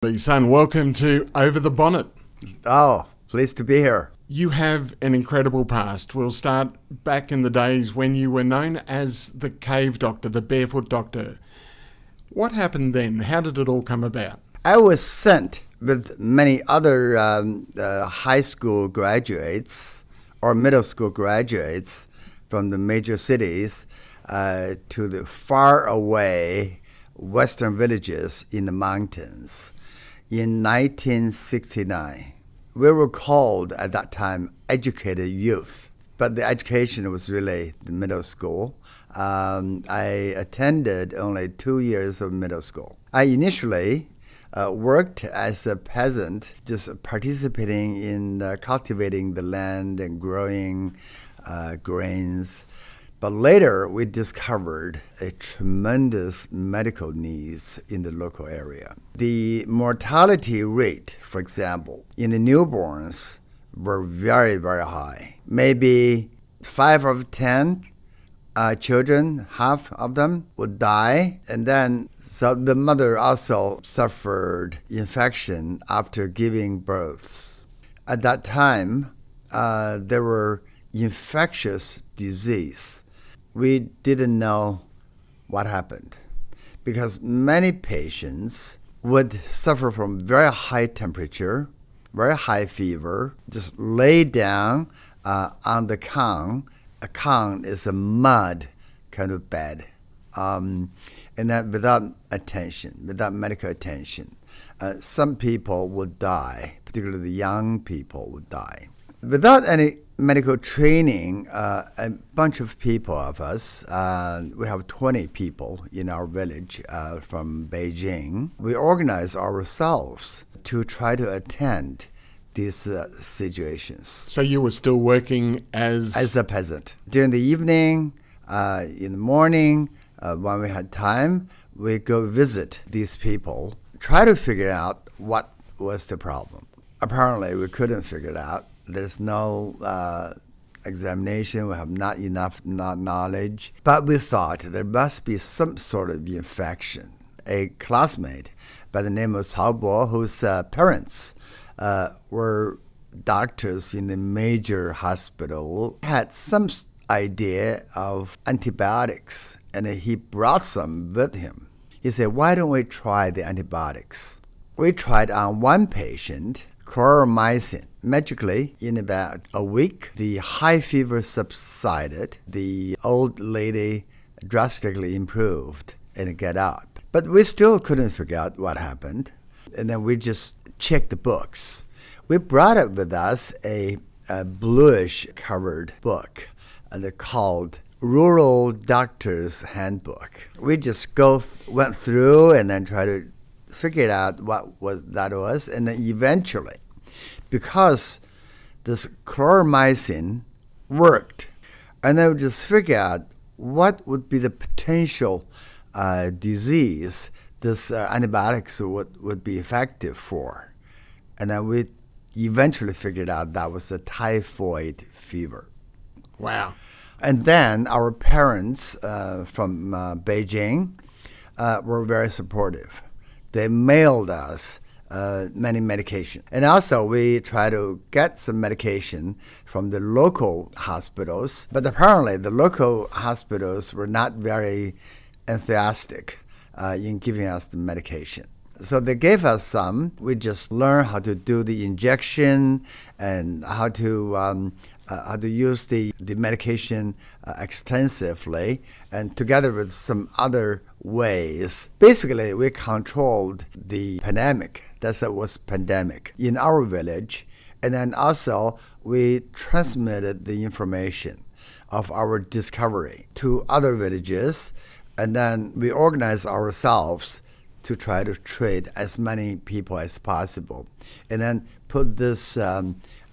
Lizhe Sun, welcome to Over the Bonnet. Oh, pleased to be here. You have an incredible past. We'll start back in the days when you were known as the cave doctor, the barefoot doctor. What happened then? How did it all come about? I was sent with many other high school graduates or middle school graduates from the major cities to the far away western villages in the mountains. In 1969, we were called at that time educated youth, but the education was really the middle school. I attended only 2 years of middle school. I initially worked as a peasant, just participating in cultivating the land and growing grains. But later, we discovered a tremendous medical needs in the local area. The mortality rate, for example, in the newborns were very, very high. Maybe 5 of 10 children, half of them would die. And then, so the mother also suffered infection after giving births. At that time, there were infectious disease. We didn't know what happened because many patients would suffer from very high temperature, very high fever, just lay down on the kang. A kang is a mud kind of bed, and then without attention, without medical attention. Some people would die, particularly the young people would die. Without any medical training, a bunch of people of us, we have 20 people in our village from Beijing. We organize ourselves to try to attend these situations. So you were still working as a peasant. During the evening, in the morning, when we had time, we go visit these people, try to figure out what was the problem. Apparently, we couldn't figure it out. There's no examination. We have not enough knowledge. But we thought there must be some sort of infection. A classmate by the name of Cao Bo, whose parents were doctors in a major hospital, had some idea of antibiotics, and he brought some with him. He said, why don't we try the antibiotics? We tried on one patient, chloromycin. Magically, in about a week, the high fever subsided. The old lady drastically improved and got up. But we still couldn't figure out what happened. And then we just checked the books. We brought up with us a bluish-covered book called Rural Doctor's Handbook. We just went through and then tried to figure out what that was, and then eventually, because this chloromycin worked, and then we just figure out what would be the potential disease this antibiotics would be effective for. And then we eventually figured out that was a typhoid fever. Wow. And then our parents from Beijing were very supportive. They mailed us many medication. And also we try to get some medication from the local hospitals. But apparently the local hospitals were not very enthusiastic in giving us the medication. So they gave us some. We just learned how to do the injection and how to use the medication extensively, and together with some other ways. Basically, we controlled the pandemic. That's what was pandemic in our village. And then also, we transmitted the information of our discovery to other villages. And then we organized ourselves to try to treat as many people as possible. And then put this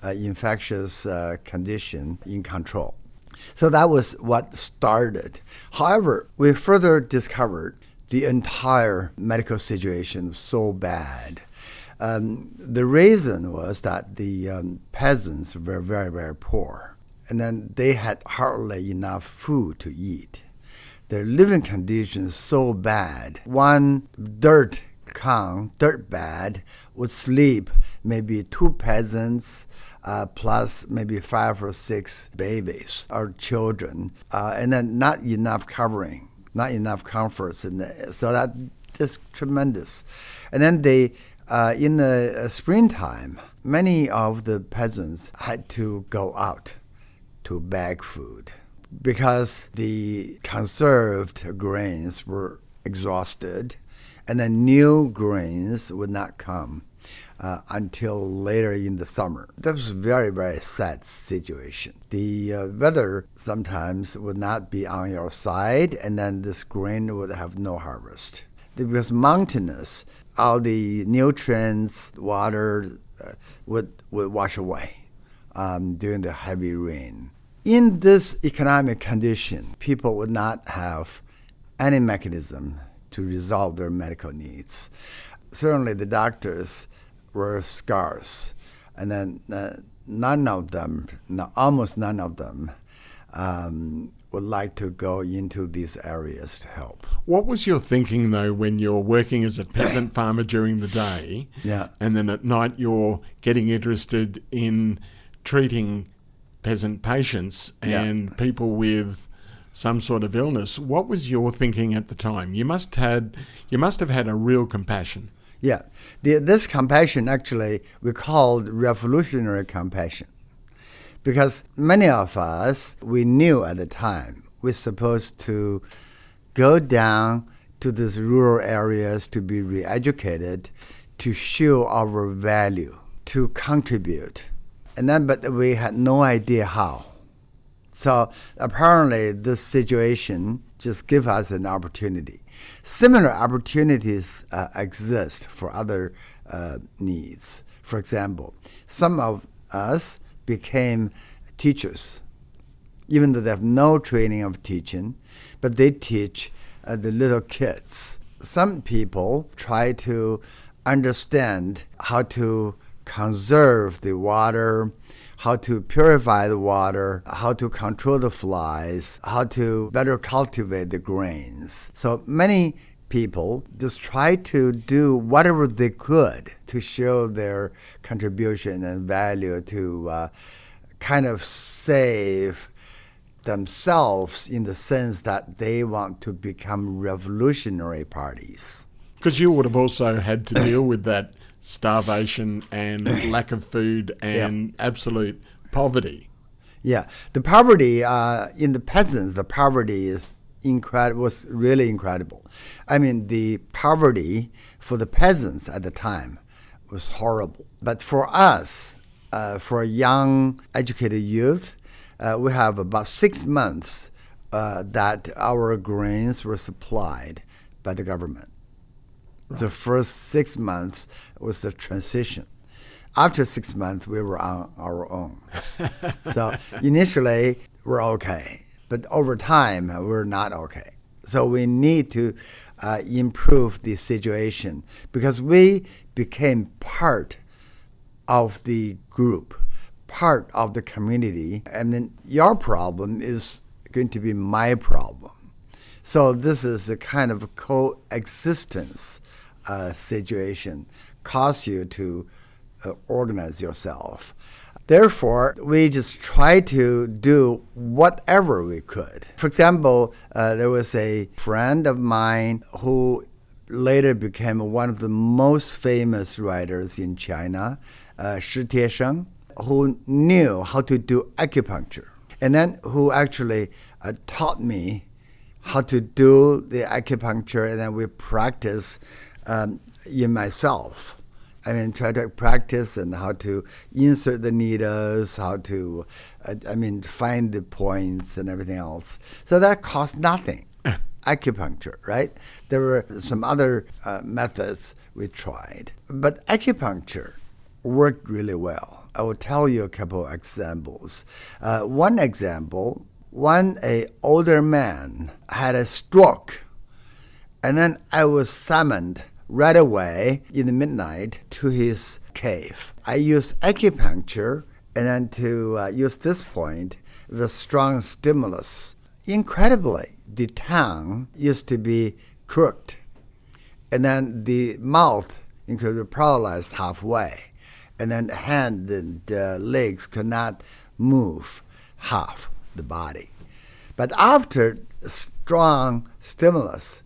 infectious condition in control. So that was what started. However, we further discovered the entire medical situation was so bad. The reason was that the peasants were very, very poor. And then they had hardly enough food to eat. Their living conditions so bad. One dirt dirt bed, would sleep maybe 2 peasants plus maybe 5 or 6 babies or children, and then not enough covering, not enough comforts, so that is tremendous. And then in the springtime, many of the peasants had to go out to bag food because the conserved grains were exhausted, and then new grains would not come until later in the summer. That was a very, very sad situation. The weather sometimes would not be on your side, and then this grain would have no harvest. Because mountainous, all the nutrients, water would wash away during the heavy rain. In this economic condition, people would not have any mechanism to resolve their medical needs. Certainly the doctors were scarce, and then almost none of them would like to go into these areas to help. What was your thinking, though, when you're working as a peasant farmer during the day, and then at night you're getting interested in treating peasant patients and people with some sort of illness? What was your thinking at the time? You must have had a real compassion. Yeah, this compassion actually we called revolutionary compassion, because many of us, we knew at the time we're supposed to go down to these rural areas to be re-educated, to show our value, to contribute. But we had no idea how. So apparently this situation just gave us an opportunity. Similar opportunities exist for other needs. For example, some of us became teachers, even though they have no training of teaching, but they teach the little kids. Some people try to understand how to conserve the water, how to purify the water, how to control the flies, how to better cultivate the grains. So many people just try to do whatever they could to show their contribution and value to kind of save themselves, in the sense that they want to become revolutionary parties. Because you would have also had to deal with that starvation and lack of food and absolute poverty. Yeah, the poverty in the peasants, the poverty was really incredible. I mean, the poverty for the peasants at the time was horrible. But for us, for young, educated youth, we have about 6 months that our grains were supplied by the government. Right. The first 6 months was the transition. After 6 months, we were on our own. So initially, we're okay. But over time, we're not okay. So we need to improve the situation, because we became part of the group, part of the community. And then your problem is going to be my problem. So this is a kind of coexistence situation, cause you to organize yourself. Therefore, we just try to do whatever we could. For example, there was a friend of mine who later became one of the most famous writers in China, Lizhe, who knew how to do acupuncture, and then who actually taught me how to do the acupuncture, and then we practice in myself. I mean, try to practice and how to insert the needles, how to, find the points and everything else. So that cost nothing. Acupuncture, right? There were some other methods we tried. But acupuncture worked really well. I will tell you a couple of examples. One example, an older man had a stroke, and then I was summoned right away in the midnight to his cave. I used acupuncture, and then to use this point, the strong stimulus. Incredibly, the tongue used to be crooked, and then the mouth could be paralyzed halfway, and then the hand and legs could not move half the body. But after strong stimulus,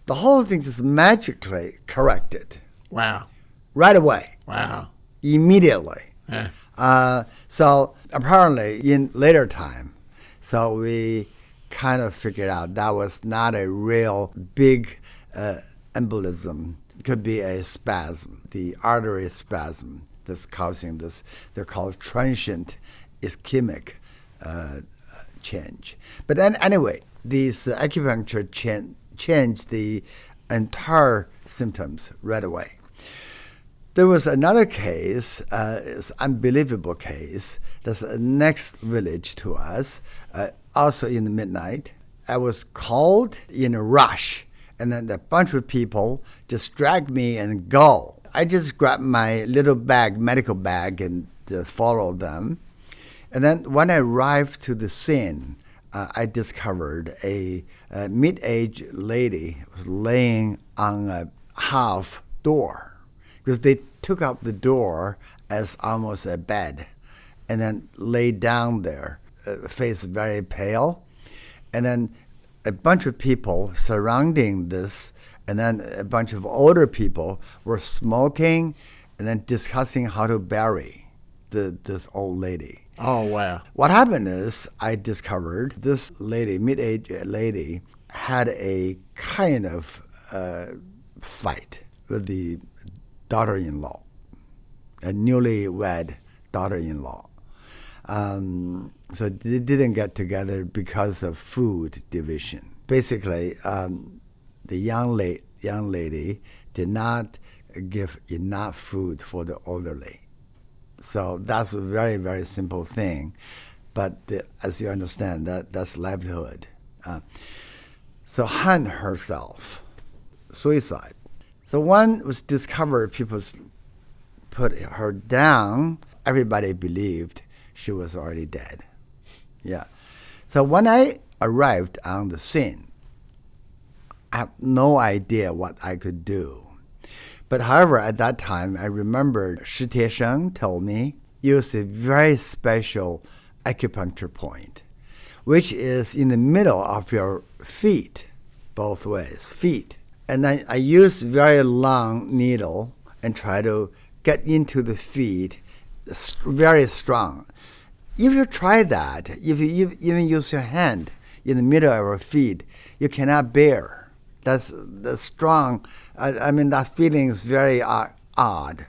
the whole thing just magically corrected. Wow. Right away. Wow. Immediately. Yeah. So apparently in later time, so we kind of figured out that was not a real big embolism. It could be a spasm, the artery spasm that's causing this. They're called transient ischemic change. But then anyway, these acupuncture changed the entire symptoms right away. There was another case, it's an unbelievable case, that's the next village to us, also in the midnight. I was called in a rush, and then a bunch of people just dragged me and go. I just grabbed my little bag, medical bag, and followed them. And then when I arrived to the scene, I discovered a mid-aged lady was laying on a half door, because they took out the door as almost a bed and then laid down there, face very pale. And then a bunch of people surrounding this, and then a bunch of older people were smoking and then discussing how to bury this old lady. Oh, wow. What happened is I discovered this lady, mid-aged lady, had a kind of fight with the daughter-in-law, a newlywed daughter-in-law. So they didn't get together because of food division. Basically, the young lady did not give enough food for the elderly. So that's a very, very simple thing. But as you understand, that's livelihood. So hung herself, suicide. So one was discovered, people put her down. Everybody believed she was already dead. Yeah. So when I arrived on the scene, I have no idea what I could do. But however, at that time, I remembered Shi Tiesheng told me use a very special acupuncture point, which is in the middle of your feet, both ways, feet. And then I use very long needle and try to get into the feet, very strong. If you try that, if you even use your hand in the middle of your feet, you cannot bear. That's strong. I mean, that feeling is very odd.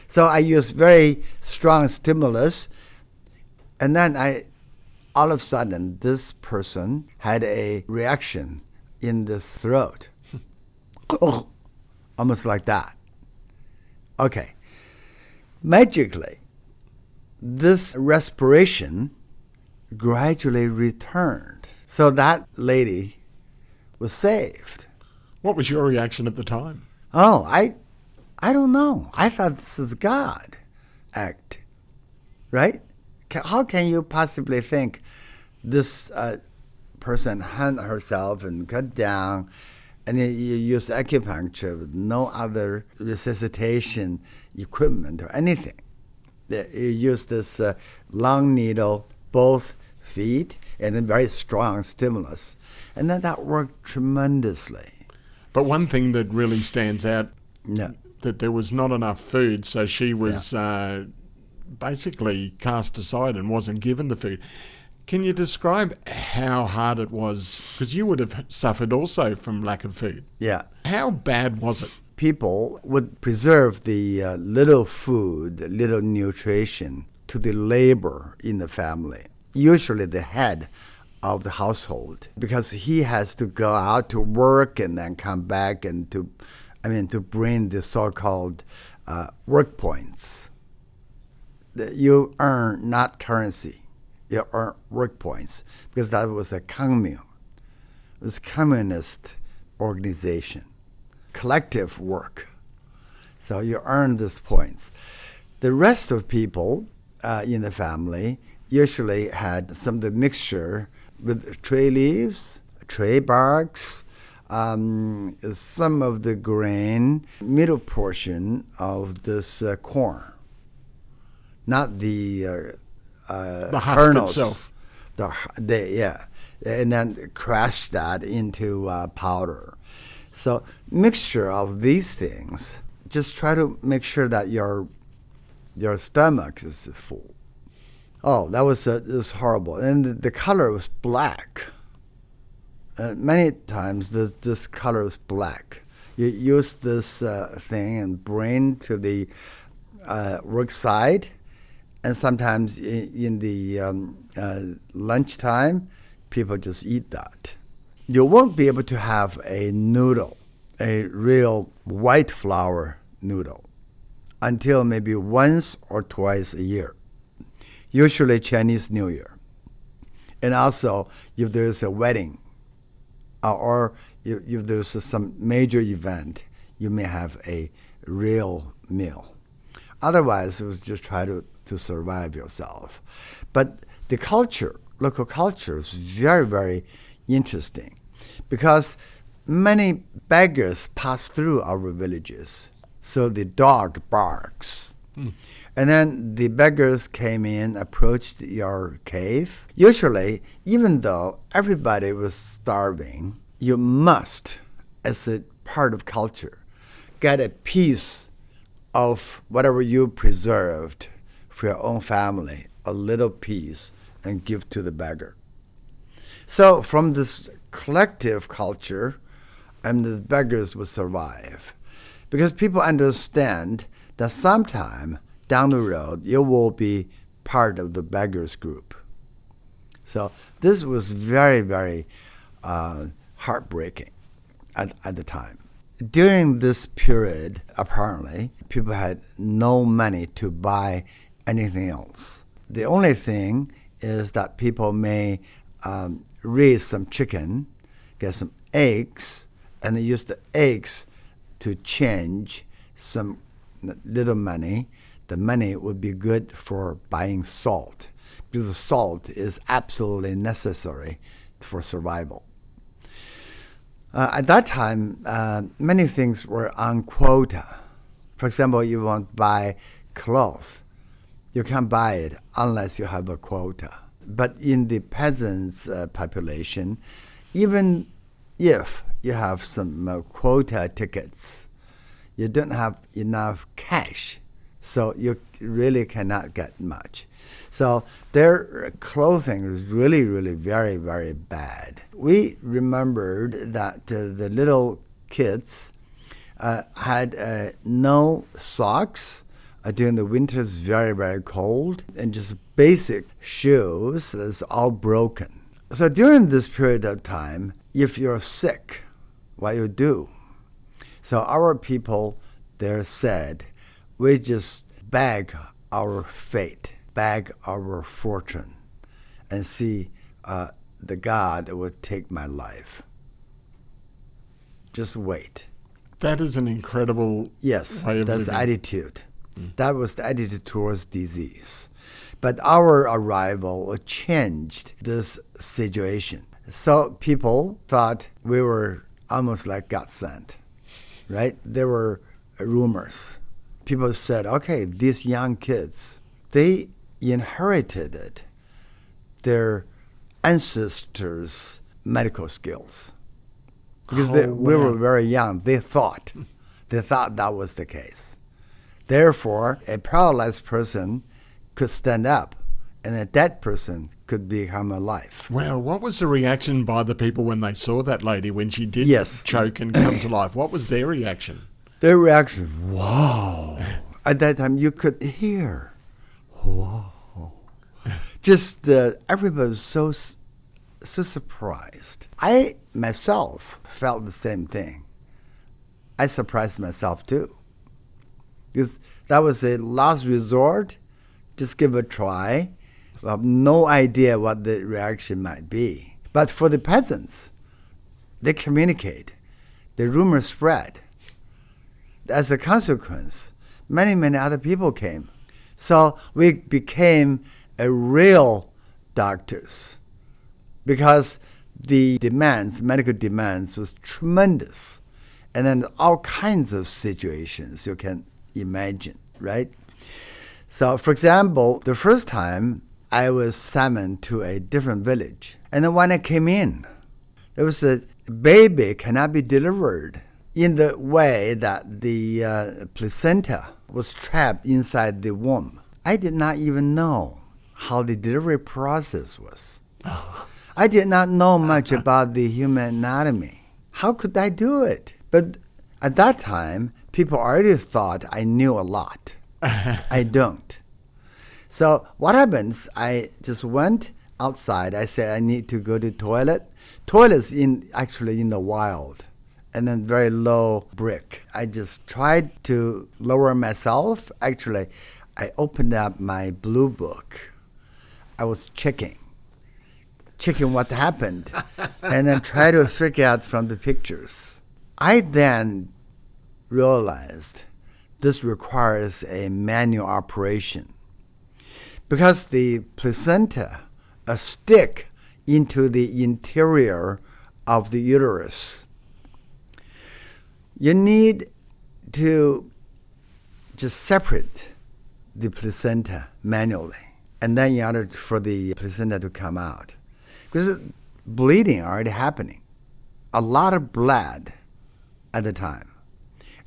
So I use very strong stimulus, and then all of a sudden, this person had a reaction in the throat. Oh, almost like that. Okay. Magically, this respiration gradually returned. So that lady was saved. What was your reaction at the time? Oh, I don't know. I thought this is God act, right? How can you possibly think this person hung herself and cut down, and then you use acupuncture with no other resuscitation equipment or anything? You use this long needle, both feet, and then very strong stimulus. And then that worked tremendously. But one thing that really stands out, that there was not enough food, so she was basically cast aside and wasn't given the food. Can you describe how hard it was? Because you would have suffered also from lack of food. Yeah. How bad was it? People would preserve the little food, little nutrition to the labor in the family, usually the head of the household, because he has to go out to work and then come back and to bring the so-called work points. You earn not currency, you earn work points, because that was a commune. It was communist organization, collective work. So you earn these points. The rest of people in the family usually had some of the mixture with tree leaves, tree barks, some of the grain, middle portion of this corn, not the husk kernels, itself. And then crush that into powder. So mixture of these things, just try to make sure that your stomach is full. Oh, that was horrible. And the color was black. Many times this color is black. You use this thing and bring to the work site, and sometimes in the lunchtime, people just eat that. You won't be able to have a noodle, a real white flour noodle, until maybe once or twice a year, usually Chinese New Year. And also, if there's a wedding, or if there's some major event, you may have a real meal. Otherwise, it was just try to survive yourself. But the culture, local culture, is very, very interesting because many beggars pass through our villages. So the dog barks. And then the beggars came in, approached your cave. Usually, even though everybody was starving, you must, as a part of culture, get a piece of whatever you preserved for your own family, a little piece, and give to the beggar. So from this collective culture, the beggars will survive. Because people understand that sometime down the road, you will be part of the beggars group. So this was very, very heartbreaking at the time. During this period, apparently, people had no money to buy anything else. The only thing is that people may raise some chicken, get some eggs, and they use the eggs to change some little money. The money would be good for buying salt, because the salt is absolutely necessary for survival. At that time, many things were on quota. For example, you want to buy clothes, you can't buy it unless you have a quota. But in the peasants' population, even if you have some quota tickets, you don't have enough cash, so you really cannot get much. So their clothing was really, really very, very bad. We remembered that the little kids had no socks during the winters, very, very cold, and just basic shoes that's all broken. So during this period of time, if you're sick, what you do? So our people there said, we just beg our fate, beg our fortune, and see the God would take my life. Just wait. That is an incredible way of living. That's attitude. That was the attitude towards disease. But our arrival changed this situation. So people thought we were almost like God sent, right? There were rumors. People said, okay, these young kids, they inherited their ancestors' medical skills. Because we were very young, they thought that was the case. Therefore, a paralyzed person could stand up, and a dead person could become alive. Wow, what was the reaction by the people when they saw that lady, when she did choke and come to life? What was their reaction? Their reaction, wow. At that time, you could hear, wow. Just everybody was so surprised. I myself felt the same thing. I surprised myself too. Because that was a last resort. Just give it a try. We have no idea what the reaction might be. But for the peasants, they communicate. The rumor spread. As a consequence, many, many other people came. So we became a real doctors, because the demands, medical demands, was tremendous. And then all kinds of situations you can imagine, right? So, for example, the first time I was summoned to a different village. And then when I came in, there was a baby cannot be delivered in the way that the placenta was trapped inside the womb. I did not even know how the delivery process was. I did not know much about the human anatomy. How could I do it? But at that time, people already thought I knew a lot. I don't. So what happens, I just went outside. I said, I need to go to toilet. Toilets actually in the wild, and then very low brick. I just tried to lower myself. Actually, I opened up my blue book. I was checking what happened, and then try to figure out from the pictures. I then realized this requires a manual operation because the placenta stick into the interior of the uterus. You need to just separate the placenta manually, and then in order for the placenta to come out. Because bleeding already happening. A lot of blood at the time.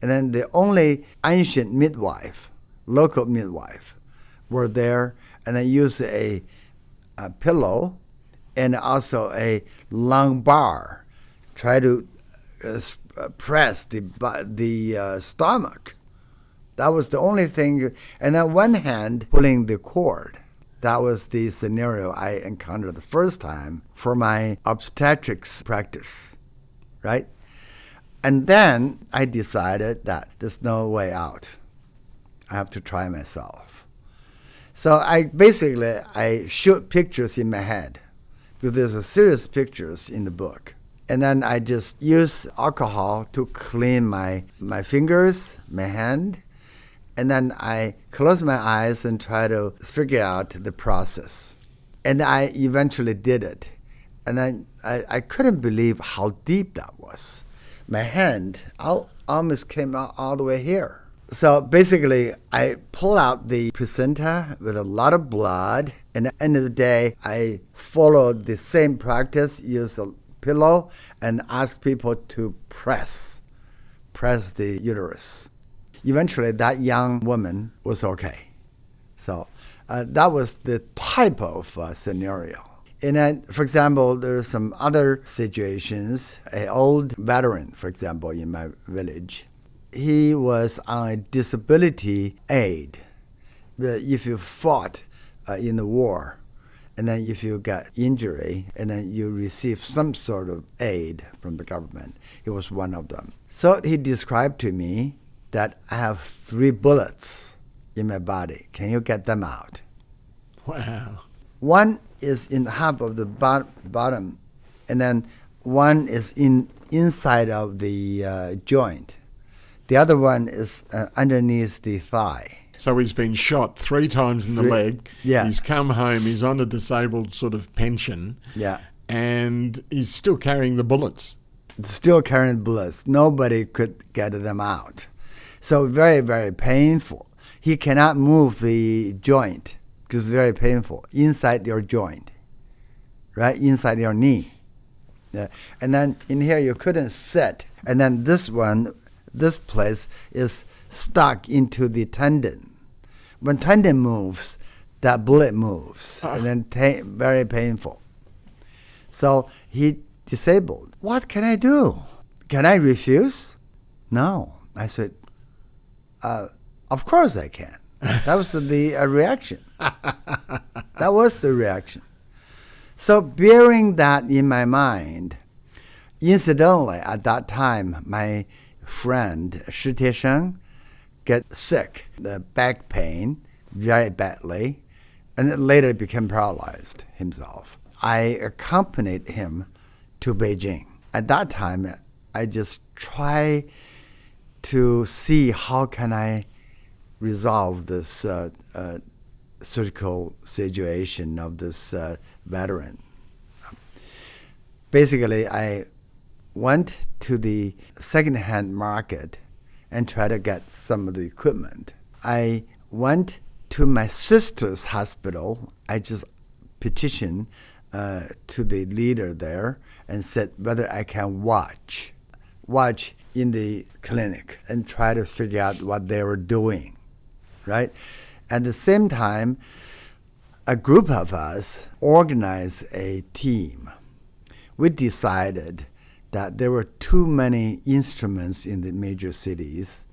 And then the only ancient midwife, local midwife, were there, and they used a pillow and also a long bar, try to press the stomach. That was the only thing. And then one hand pulling the cord. That was the scenario I encountered the first time for my obstetrics practice, right? And then I decided that there's no way out. I have to try myself. So I shoot pictures in my head, because there's a serious pictures in the book. And then I just use alcohol to clean my fingers, my hand, and then I close my eyes and try to figure out the process. And I eventually did it. And then I couldn't believe how deep that was. My hand almost came out all the way here. So basically, I pull out the placenta with a lot of blood. And at the end of the day, I followed the same practice, use a pillow, and ask people to press the uterus. Eventually, that young woman was okay. So that was the type of scenario. And then, for example, there are some other situations. An old veteran, for example, in my village, he was on a disability aid. If you fought in the war, and then if you got injury, and then you receive some sort of aid from the government, he was one of them. So he described to me that I have 3 bullets in my body. Can you get them out? Wow. One is in half of the bottom, and then one is inside of the joint. The other one is underneath the thigh. So he's been shot 3 times in the leg. Yeah. He's come home. He's on a disabled sort of pension. Yeah. And he's still carrying the bullets. Still carrying bullets. Nobody could get them out. So very, very painful. He cannot move the joint because it's very painful. Inside your joint, right? Inside your knee. Yeah. And then in here you couldn't sit. And then this place is stuck into the tendon. When tendon moves, that bullet moves. And then very painful. So he disabled. What can I do? Can I refuse? No. I said, of course I can. That was the reaction. That was the reaction. So bearing that in my mind, incidentally, at that time, my friend Lizhe Sun got sick, the back pain, very badly, and then later became paralyzed himself. I accompanied him to Beijing. At that time, I just try to see how can I resolve this surgical situation of this veteran. basically I went to the second-hand market and tried to get some of the equipment. I went to my sister's hospital. I just petitioned to the leader there and said whether I can watch in the clinic and try to figure out what they were doing, right? At the same time, a group of us organized a team. We decided that there were too many instruments in the major cities,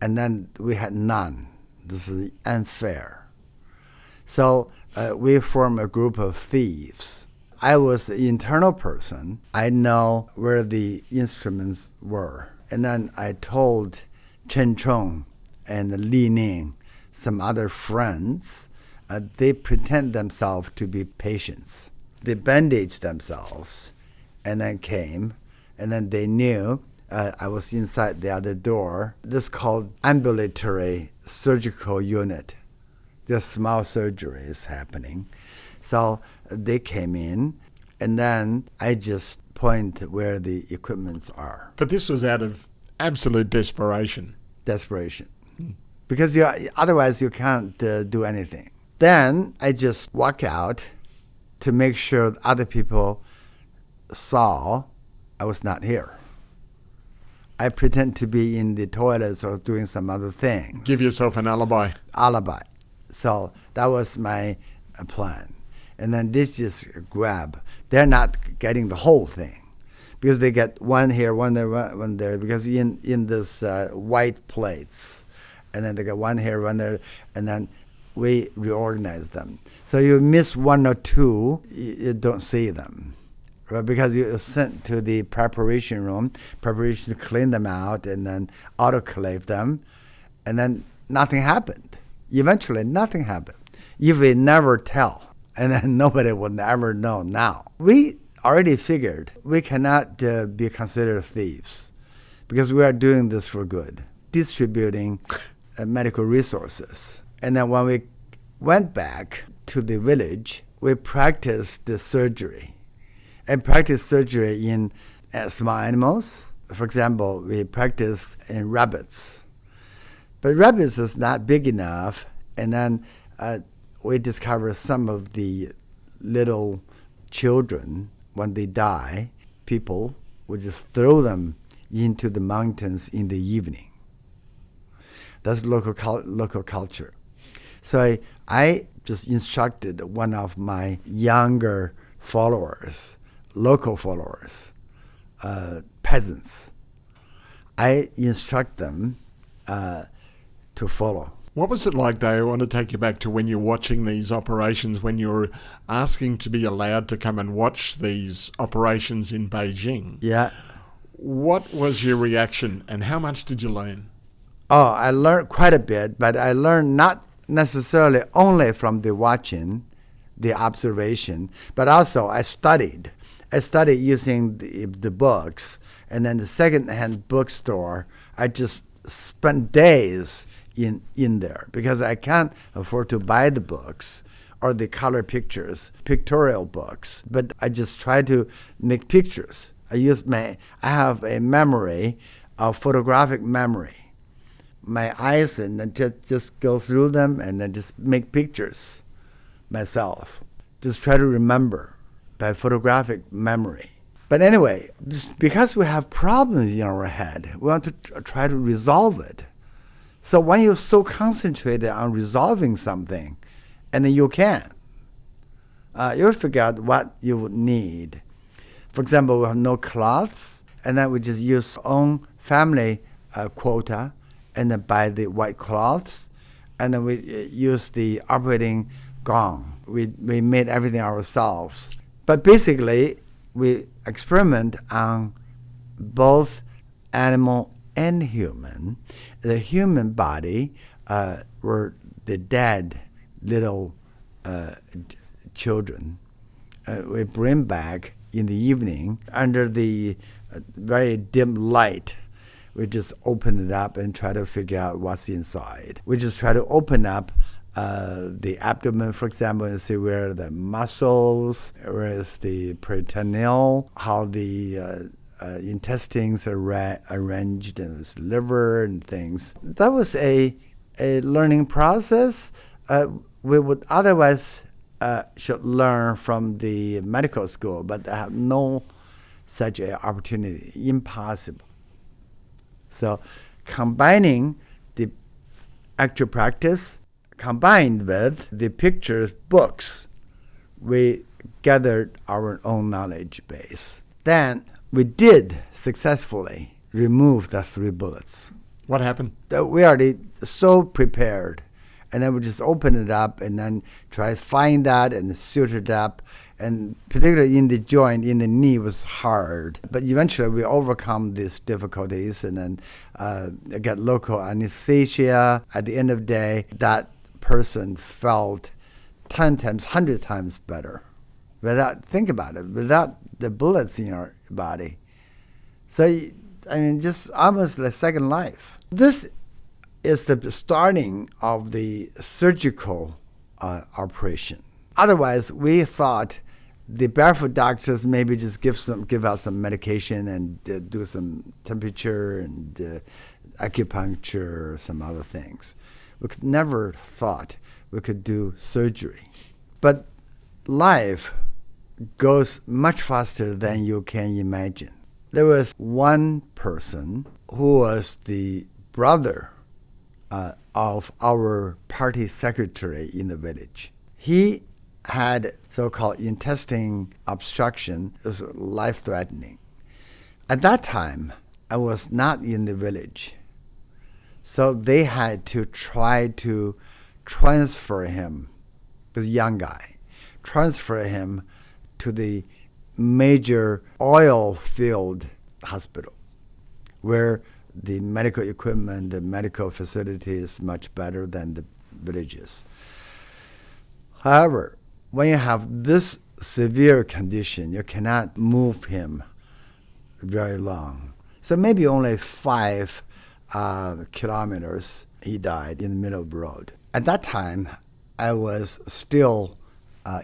and then we had none. This is unfair. So we formed a group of thieves. I was the internal person. I know where the instruments were. And then I told Chen Chong and Li Ning, some other friends, they pretend themselves to be patients. They bandaged themselves and then came, and then they knew I was inside the other door. This is called ambulatory surgical unit. There's small surgeries happening. So they came in, and then I just point where the equipments are. But this was out of absolute desperation. Desperation. Because otherwise you can't do anything. Then I just walk out to make sure other people saw I was not here. I pretend to be in the toilets or doing some other things. Give yourself an alibi. So that was my plan. And then this just grab. They're not getting the whole thing because they get one here, one there, one there, because in this white plates. And then they get one here, one there, and then we reorganize them. So you miss one or two, you don't see them. Right? Because you're sent to the preparation room, preparation to clean them out and then autoclave them, and then nothing happened. Eventually, nothing happened. You will never tell, and then nobody will ever know now. We already figured we cannot be considered thieves because we are doing this for good, distributing medical resources. And then when we went back to the village, we practiced the surgery. And practiced surgery in small animals. For example, we practice in rabbits. But rabbits is not big enough. And then we discover some of the little children, when they die, people would just throw them into the mountains in the evening. That's local culture. So I just instructed one of my younger followers, local followers, peasants. I instruct them to follow. What was it like, though? I want to take you back to when you're watching these operations, when you're asking to be allowed to come and watch these operations in Beijing. Yeah. What was your reaction, and how much did you learn? Oh, I learned quite a bit, but I learned not necessarily only from the watching, the observation, but also I studied. I studied using the books, and then the second-hand bookstore, I just spent days in there because I can't afford to buy the books or the color pictures, pictorial books, but I just try to make pictures. I have a memory, a photographic memory. My eyes, and then just go through them and then just make pictures myself. Just try to remember by photographic memory. But anyway, because we have problems in our head, we want to try to resolve it. So when you're so concentrated on resolving something, and then you can, you'll figure out what you would need. For example, we have no cloths, and then we just use our own family quota, and then buy the white cloths, and then we use the operating gong. We made everything ourselves. But basically, we experiment on both animal and human. The human body were the dead little children. We bring back in the evening under the very dim light. We just open it up and try to figure out what's inside. We just try to open up the abdomen, for example, and see where the muscles, where is the peritoneal, how the intestines are arranged, and its liver and things. That was a learning process we would otherwise should learn from the medical school, but I have no such an opportunity. Impossible. So combining the actual practice combined with the pictures, books, we gathered our own knowledge base. Then we did successfully remove the 3 bullets. What happened? We already so prepared. And then we just open it up and then try to find that and suit it up. And particularly in the joint, in the knee, was hard. But eventually we overcome these difficulties and then get local anesthesia. At the end of the day, that person felt 10 times, 100 times better. Think about it, without the bullets in your body. So, I mean, just almost like second life. This is the starting of the surgical operation. Otherwise, we thought the barefoot doctors maybe just give out some medication and do some temperature and acupuncture or some other things. We could never thought we could do surgery. But life goes much faster than you can imagine. There was one person who was the brother of our party secretary in the village. He had so-called intestine obstruction. It was life-threatening. At that time, I was not in the village. So they had to try to transfer him, he was a young guy, transfer him to the major oil field hospital where the medical equipment, the medical facility is much better than the villages. However, when you have this severe condition, you cannot move him very long. So maybe only 5 kilometers he died in the middle of the road. At that time, I was still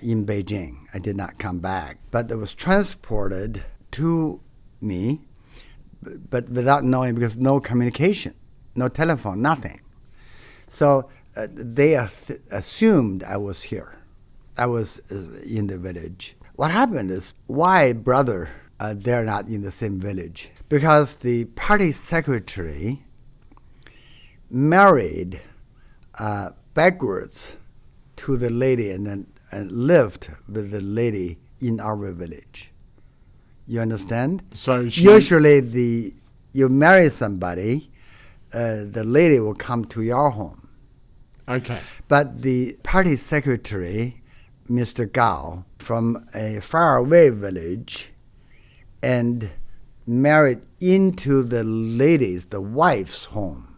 in Beijing. I did not come back. But it was transported to me, but without knowing, because no communication, no telephone, nothing. So they assumed I was here. I was in the village. What happened is, why brother, they're not in the same village? Because the party secretary married backwards to the lady and lived with the lady in our village. You understand? So usually you marry somebody, the lady will come to your home. Okay. But the party secretary, Mr. Gao, from a faraway village, and married into the lady's, the wife's home.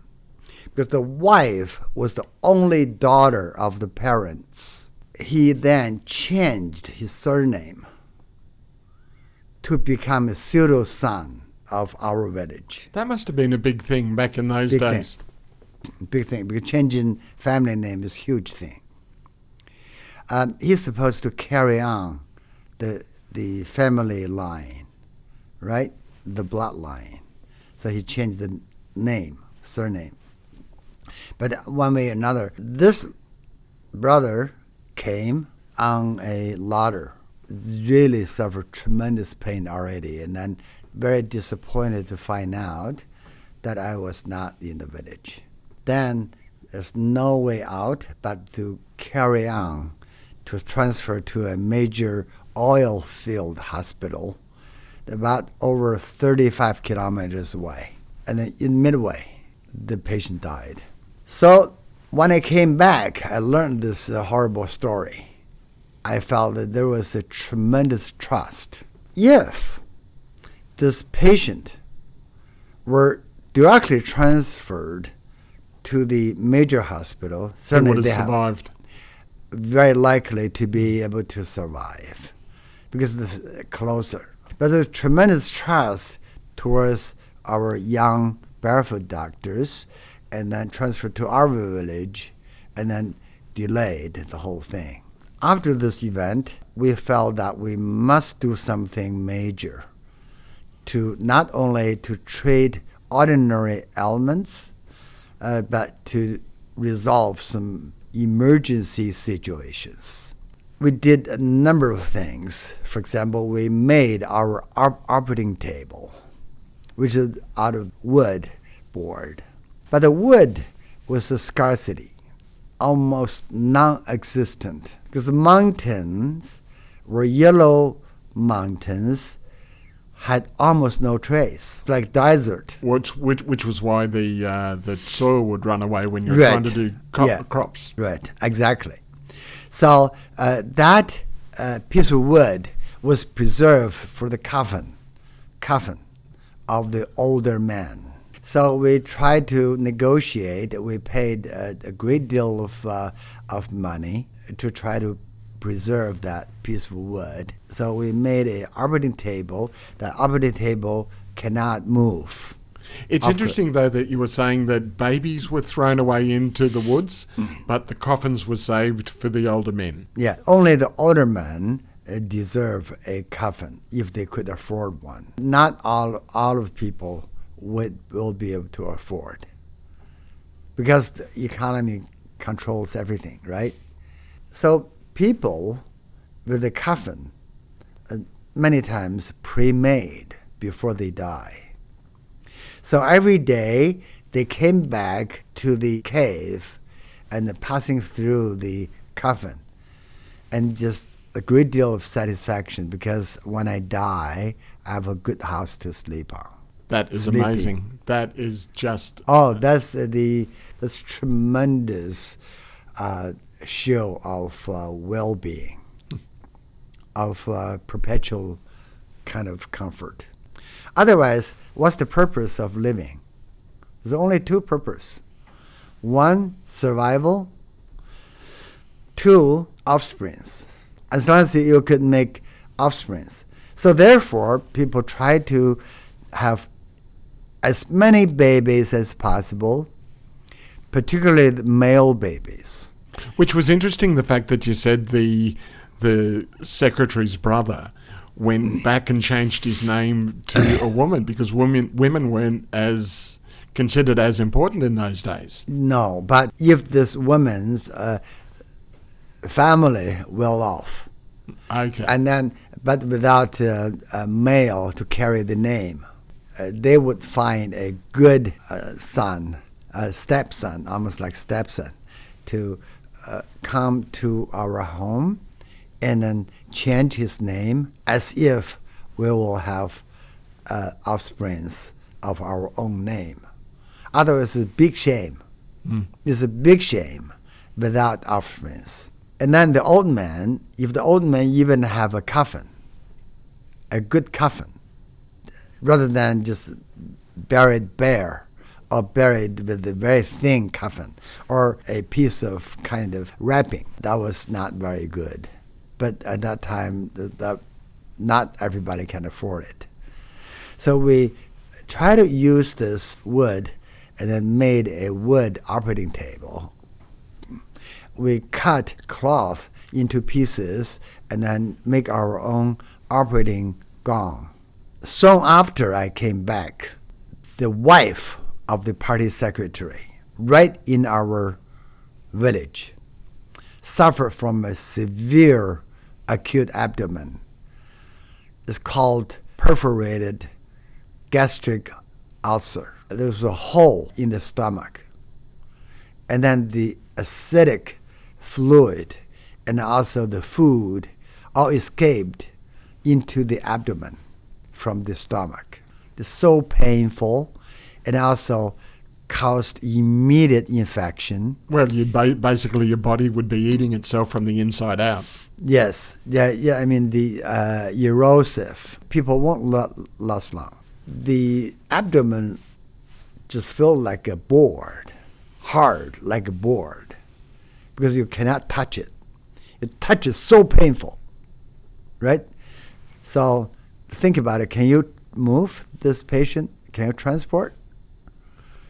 Because the wife was the only daughter of the parents. He then changed his surname to become a pseudo-son of our village. That must have been a big thing back in those days. Big thing, because changing family name is a huge thing. He's supposed to carry on the family line, right? The bloodline. So he changed the name, surname. But one way or another, this brother came on a ladder. Really suffered tremendous pain already, and then very disappointed to find out that I was not in the village. Then there's no way out but to carry on, to transfer to a major oil field hospital about over 35 kilometers away. And then in midway, the patient died. So when I came back, I learned this horrible story. I felt that there was a tremendous trust. If this patient were directly transferred to the major hospital, certainly would they have survived. Very likely to be able to survive because it's closer. But there's tremendous trust towards our young barefoot doctors, and then transferred to our village, and then delayed the whole thing. After this event, we felt that we must do something major to not only to treat ordinary ailments, but to resolve some emergency situations. We did a number of things. For example, we made our operating table, which is out of wood board. But the wood was a scarcity, almost non-existent, because the mountains were yellow mountains, had almost no trace, like desert. Which was why the soil would run away when you're trying to do crops. Right, exactly. So that piece of wood was preserved for the coffin of the older man. So we tried to negotiate. We paid a great deal of money to try to preserve that piece of wood. So we made an operating table. That operating table cannot move. It's interesting, though, that you were saying that babies were thrown away into the woods, but the coffins were saved for the older men. Yeah, only the older men deserve a coffin if they could afford one. Not all of people will be able to afford, because the economy controls everything, right? So people with a coffin many times pre-made before they die. So every day they came back to the cave and passing through the coffin, and just a great deal of satisfaction, because when I die, I have a good house to sleep on. That is amazing. That is just... that's tremendous show of well-being, of perpetual kind of comfort. Otherwise, what's the purpose of living? There's only two purposes. One, survival. Two, offsprings. As long as you could make offsprings. So therefore, people try to have as many babies as possible, particularly the male babies. Which was interesting, the fact that you said the secretary's brother went back and changed his name to a woman, because women weren't as considered as important in those days. No, but if this woman's family well off, okay, and then but without a male to carry the name, they would find a good son, a stepson, almost like stepson, to come to our home and then change his name as if we will have offsprings of our own name. Otherwise, it's a big shame. It's a big shame without offsprings. And then the old man, if the old man even have a coffin, a good coffin, rather than just buried bare or buried with a very thin coffin or a piece of kind of wrapping, that was not very good. But at that time, not everybody can afford it. So we try to use this wood and then made a wood operating table. We cut cloth into pieces and then make our own operating gong. Soon after I came back, the wife of the party secretary, right in our village, suffered from a severe acute abdomen. It's called perforated gastric ulcer. There was a hole in the stomach. And then the acidic fluid and also the food all escaped into the abdomen from the stomach. It's so painful, and also caused immediate infection. Well, basically your body would be eating itself from the inside out. Yes, yeah. I mean, the erosive. People won't last long. The abdomen just felt like a board, hard like a board, because you cannot touch it. It touches so painful, right? So think about it. Can you move this patient? Can you transport?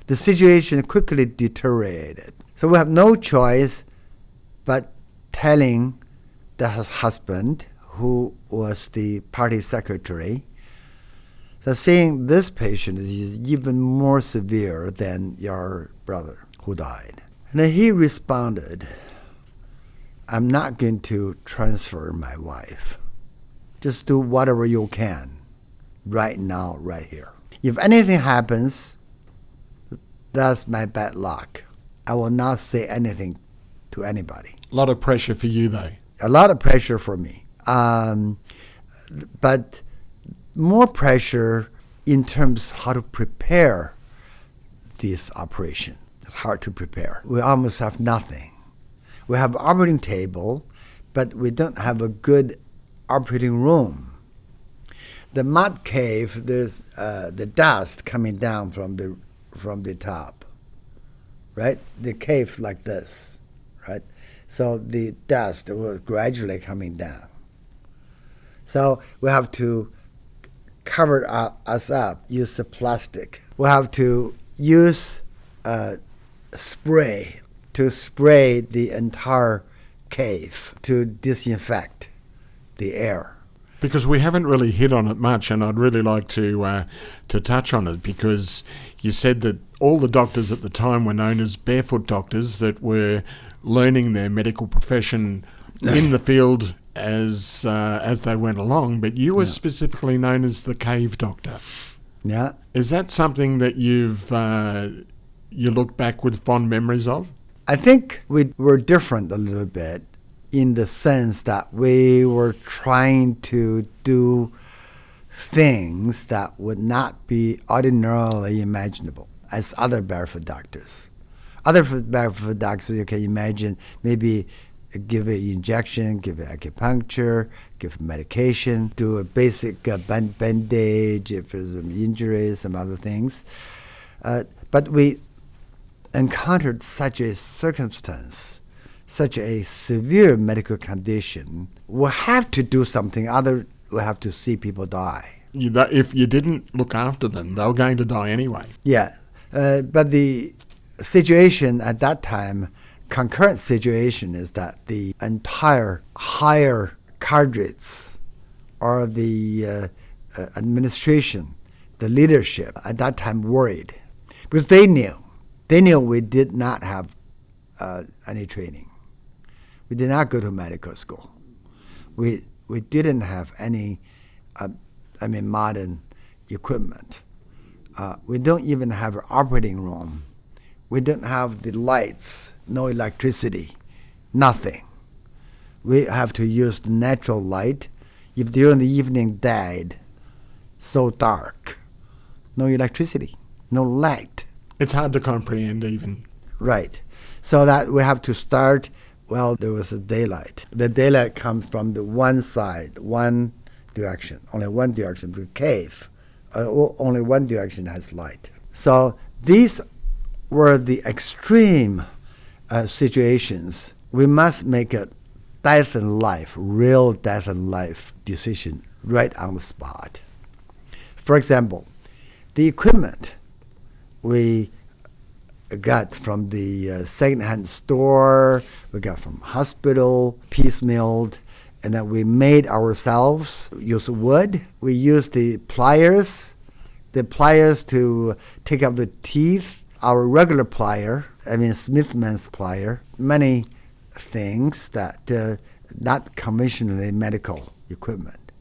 The situation quickly deteriorated. So we have no choice but telling the husband, who was the party secretary, so saying this patient is even more severe than your brother who died. And then he responded, I'm not going to transfer my wife. Just do whatever you can right now, right here. If anything happens, that's my bad luck. I will not say anything to anybody. A lot of pressure for you, though. A lot of pressure for me. But more pressure in terms of how to prepare this operation. It's hard to prepare. We almost have nothing. We have an operating table, but we don't have a good operating room. The mud cave, there's the dust coming down from the top, right? The cave like this, right? So the dust was gradually coming down. So we have to cover us up, use the plastic. We have to use spray to spray the entire cave to disinfect the air. Because we haven't really hit on it much, and I'd really like to touch on it, because you said that all the doctors at the time were known as barefoot doctors that were learning their medical profession in the field as they went along, but you were specifically known as the cave doctor. Yeah. Is that something that you look back with fond memories of? I think we were different a little bit in the sense that we were trying to do things that would not be ordinarily imaginable as other barefoot doctors. Other barefoot doctors, you can imagine, maybe give an injection, give an acupuncture, give medication, do a basic bandage if there's some injuries, some other things. But we encountered such a circumstance, such a severe medical condition, we'll have to do something other. We'll have to see people die. If you didn't look after them, they were going to die anyway. Yeah, but the situation at that time, concurrent situation, is that the entire higher cadres or the administration, the leadership at that time worried, because they knew we did not have any training. We did not go to medical school. We didn't have any, modern equipment. We don't even have an operating room. We don't have the lights, no electricity, nothing. We have to use the natural light. If during the evening died, so dark, no electricity, no light. It's hard to comprehend even. Right. So that we have to start, there was a daylight. The daylight comes from the one side, one direction, only one direction, the cave. Only one direction has light. So these were the extreme situations. We must make a death and life, real death and life decision right on the spot. For example, the equipment we got from the second-hand store, we got from hospital, piecemealed, and then we made ourselves, use wood. We used the pliers to take out the teeth, our regular plier, Smithman's plier, many things that not conventionally medical equipment,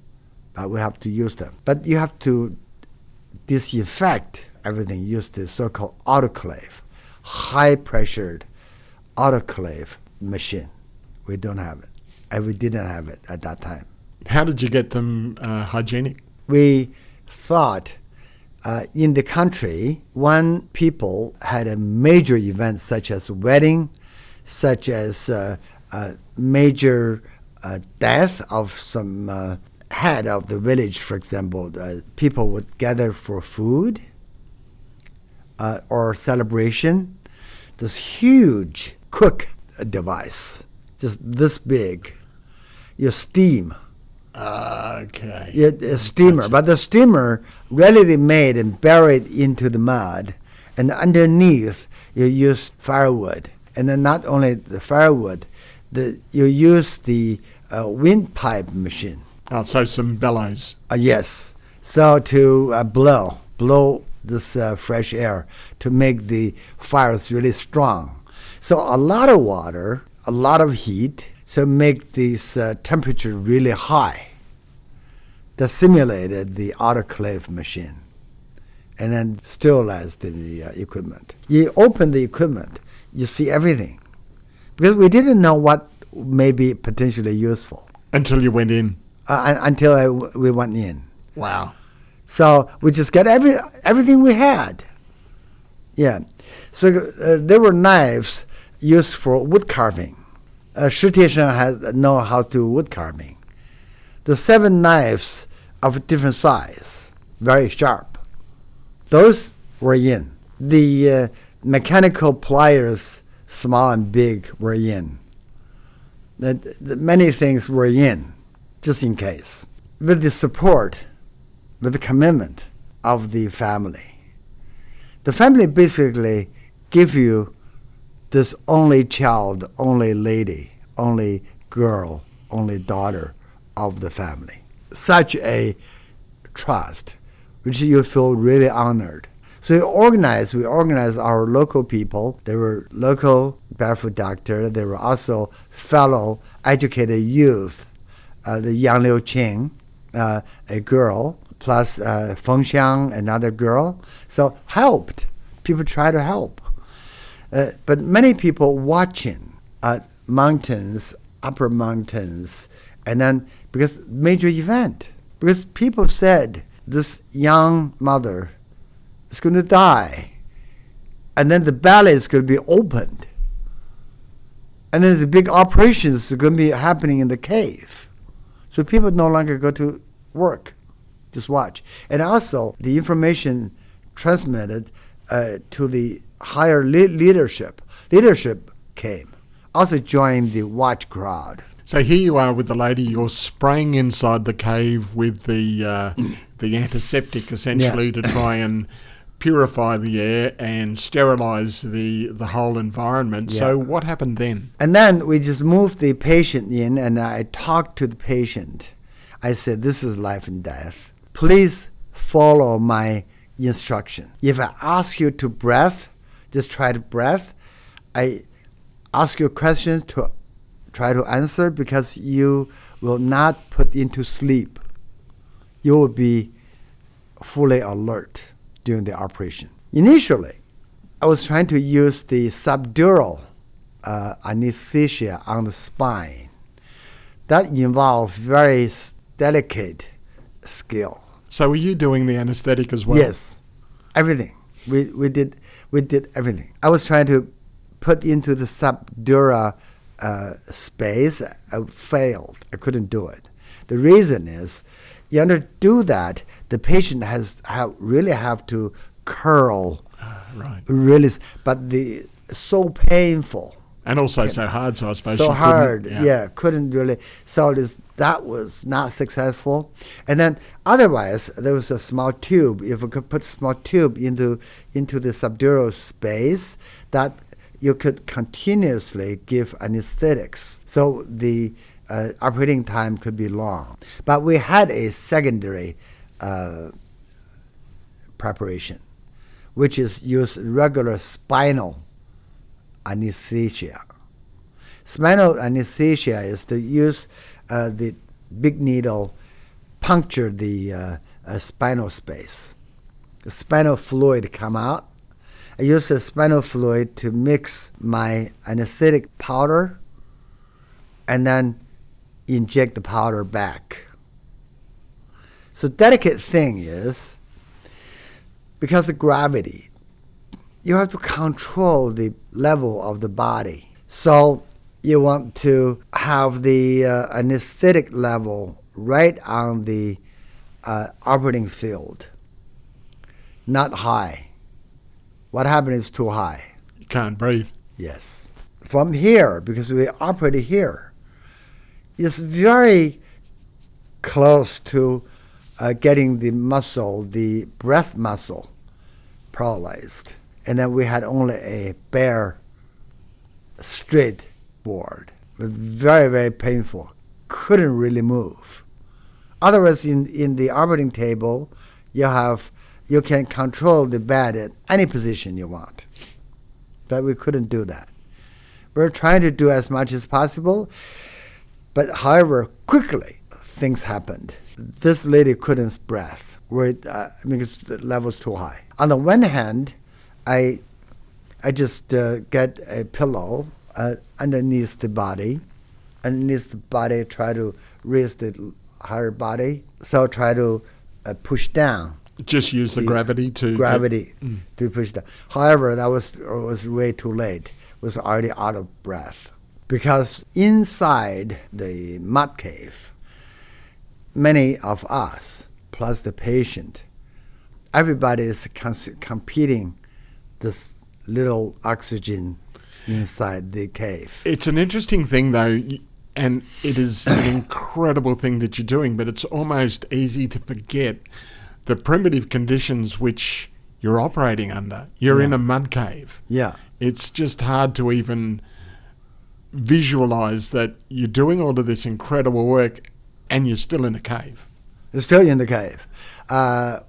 but we have to use them. But you have to disinfect everything, use the so-called autoclave, high-pressured autoclave machine. We don't have it, and we didn't have it at that time. How did you get them hygienic? We thought in the country, when people had a major event such as a wedding, such as a major death of some head of the village, for example, people would gather for food or celebration. This huge cook device, just this big, you steam. Okay. A steamer, but the steamer readily made and buried into the mud, and underneath you use firewood, and then not only the firewood, you use the windpipe machine. Oh, so some bellows. Yes. So to blow this fresh air to make the fires really strong. So a lot of water, a lot of heat, so make this temperature really high. That simulated the autoclave machine and then sterilized the equipment. You open the equipment, you see everything. Because we didn't know what may be potentially useful. Until you went in? Until we went in. Wow. So we just got everything we had. Yeah. So there were knives used for wood carving. Shi Tieshan know how to do wood carving. The 7 knives of different size, very sharp. Those were in. The mechanical pliers, small and big, were in. The many things were in, just in case. With the support, with the commitment of the family. The family basically give you this only child, only lady, only girl, only daughter of the family. Such a trust, which you feel really honored. So we organized our local people. There were local barefoot doctor. There were also fellow educated youth, the Yang Liu Qing, a girl, plus Feng Xiang, another girl. So helped. People try to help. But many people watching at mountains, upper mountains, and then because major event, because people said this young mother is going to die, and then the belly is going to be opened, and then the big operations are going to be happening in the cave. So people no longer go to work, just watch. And also the information transmitted to the higher leadership. Leadership came, also joined the watch crowd. So here you are with the lady, you're spraying inside the cave with the antiseptic essentially to try and purify the air and sterilize the whole environment. Yeah. So what happened then? And then we just moved the patient in, and I talked to the patient. I said, this is life and death. Please follow my instruction. If I ask you to breath, just try to breath. I ask you questions to try to answer, because you will not put into sleep. You will be fully alert during the operation. Initially, I was trying to use the subdural anesthesia on the spine. That involves very delicate skill. So were you doing the anesthetic as well? Yes, everything. We did everything. I was trying to put into the subdural space. I failed. I couldn't do it. The reason is, you have to do that, the patient really have to curl, right? Really, but so painful. And also so hard, so I suppose so you hard, couldn't, couldn't really. So that was not successful. And then otherwise, there was a small tube. If we could put a small tube into the subdural space, that you could continuously give anesthetics. So the operating time could be long. But we had a secondary preparation, which is use regular spinal anesthesia. Spinal anesthesia is to use the big needle, puncture the spinal space. The spinal fluid come out. I use the spinal fluid to mix my anesthetic powder and then inject the powder back. So delicate thing is, because of gravity, you have to control the level of the body. So you want to have the anesthetic level right on the operating field, not high. What happens is too high. You can't breathe. Yes. From here, because we operate here, it's very close to getting the muscle, the breath muscle, paralyzed. And then we had only a bare, straight board. Very, very painful. Couldn't really move. Otherwise, in the operating table, you can control the bed at any position you want. But we couldn't do that. We're trying to do as much as possible, but however, quickly things happened. This lady couldn't breathe because the level's too high. On the one hand, I just get a pillow underneath the body, try to raise the higher body, so try to push down. Just use the gravity to push down. However, that was way too late. Was already out of breath. Because inside the mud cave, many of us, plus the patient, everybody is competing this little oxygen inside the cave. It's an interesting thing, though, and it is an incredible thing that you're doing, but it's almost easy to forget the primitive conditions which you're operating under. You're in a mud cave. Yeah. It's just hard to even visualize that you're doing all of this incredible work and you're still in a cave. You're still in the cave.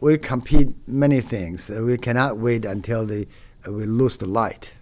We compete many things. We cannot wait until we lose the light.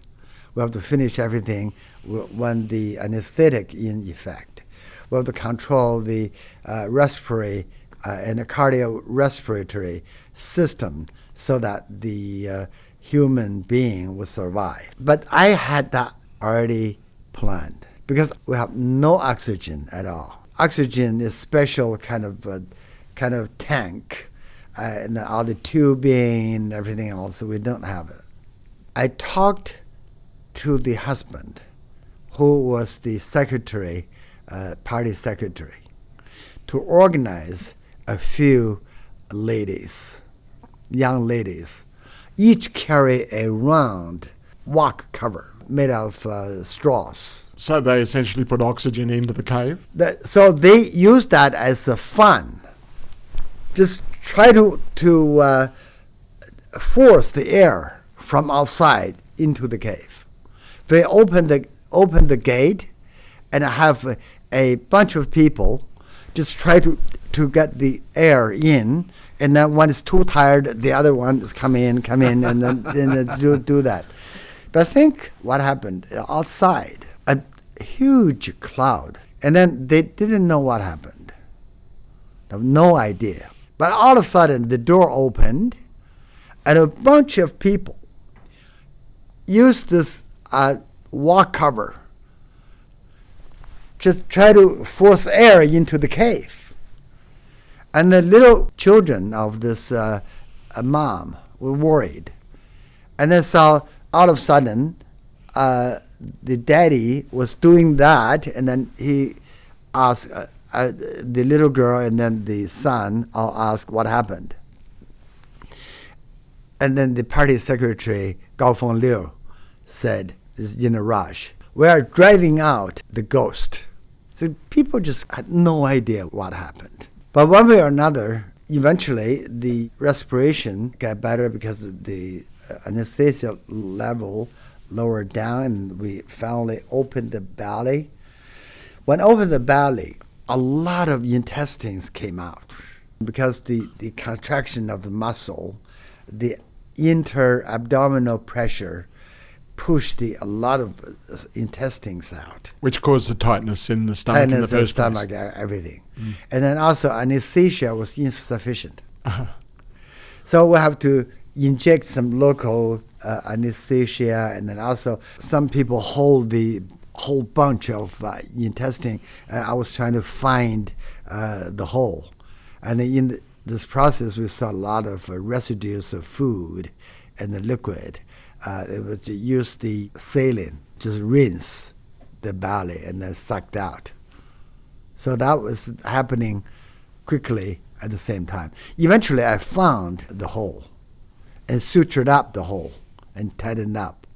We have to finish everything when the anesthetic in effect. We have to control the respiratory and the cardiorespiratory system so that the human being will survive. But I had that already planned because we have no oxygen at all. Oxygen is special kind of tank, and all the tubing and everything else. We don't have it. I talked to the husband, who was the secretary, party secretary, to organize a few ladies, young ladies, each carry a round walk cover made of straws. So they essentially put oxygen into the cave? So they use that as a fun. Just try to force the air from outside into the cave. They open the gate and have a bunch of people just try to get the air in, and then when it's too tired, the other one is come in, and then do that. But I think what happened outside, a huge cloud, and then they didn't know what happened. They have no idea. But all of a sudden, the door opened, and a bunch of people used this wall cover, just try to force air into the cave. And the little children of this mom were worried. And then saw all of a sudden, the daddy was doing that, and then he asked the little girl and then the son all asked what happened. And then the party secretary, Gao Fengliu, said, in a rush, "We are driving out the ghost." So people just had no idea what happened. But one way or another, eventually the respiration got better because the anesthesia level lowered down, and we finally opened the belly. When opened the belly, a lot of intestines came out because the contraction of the muscle, the inter-abdominal pressure pushed a lot of intestines out. Which caused the tightness in the stomach in the first place. Everything. And then also anesthesia was insufficient. So we have to inject some local anesthesia, and then also some people hold the whole bunch of intestine. I was trying to find the hole. And in this process, we saw a lot of residues of food and the liquid. It was to use the saline, just rinse the belly and then sucked out. So that was happening quickly at the same time. Eventually, I found the hole and sutured up the hole and tightened up,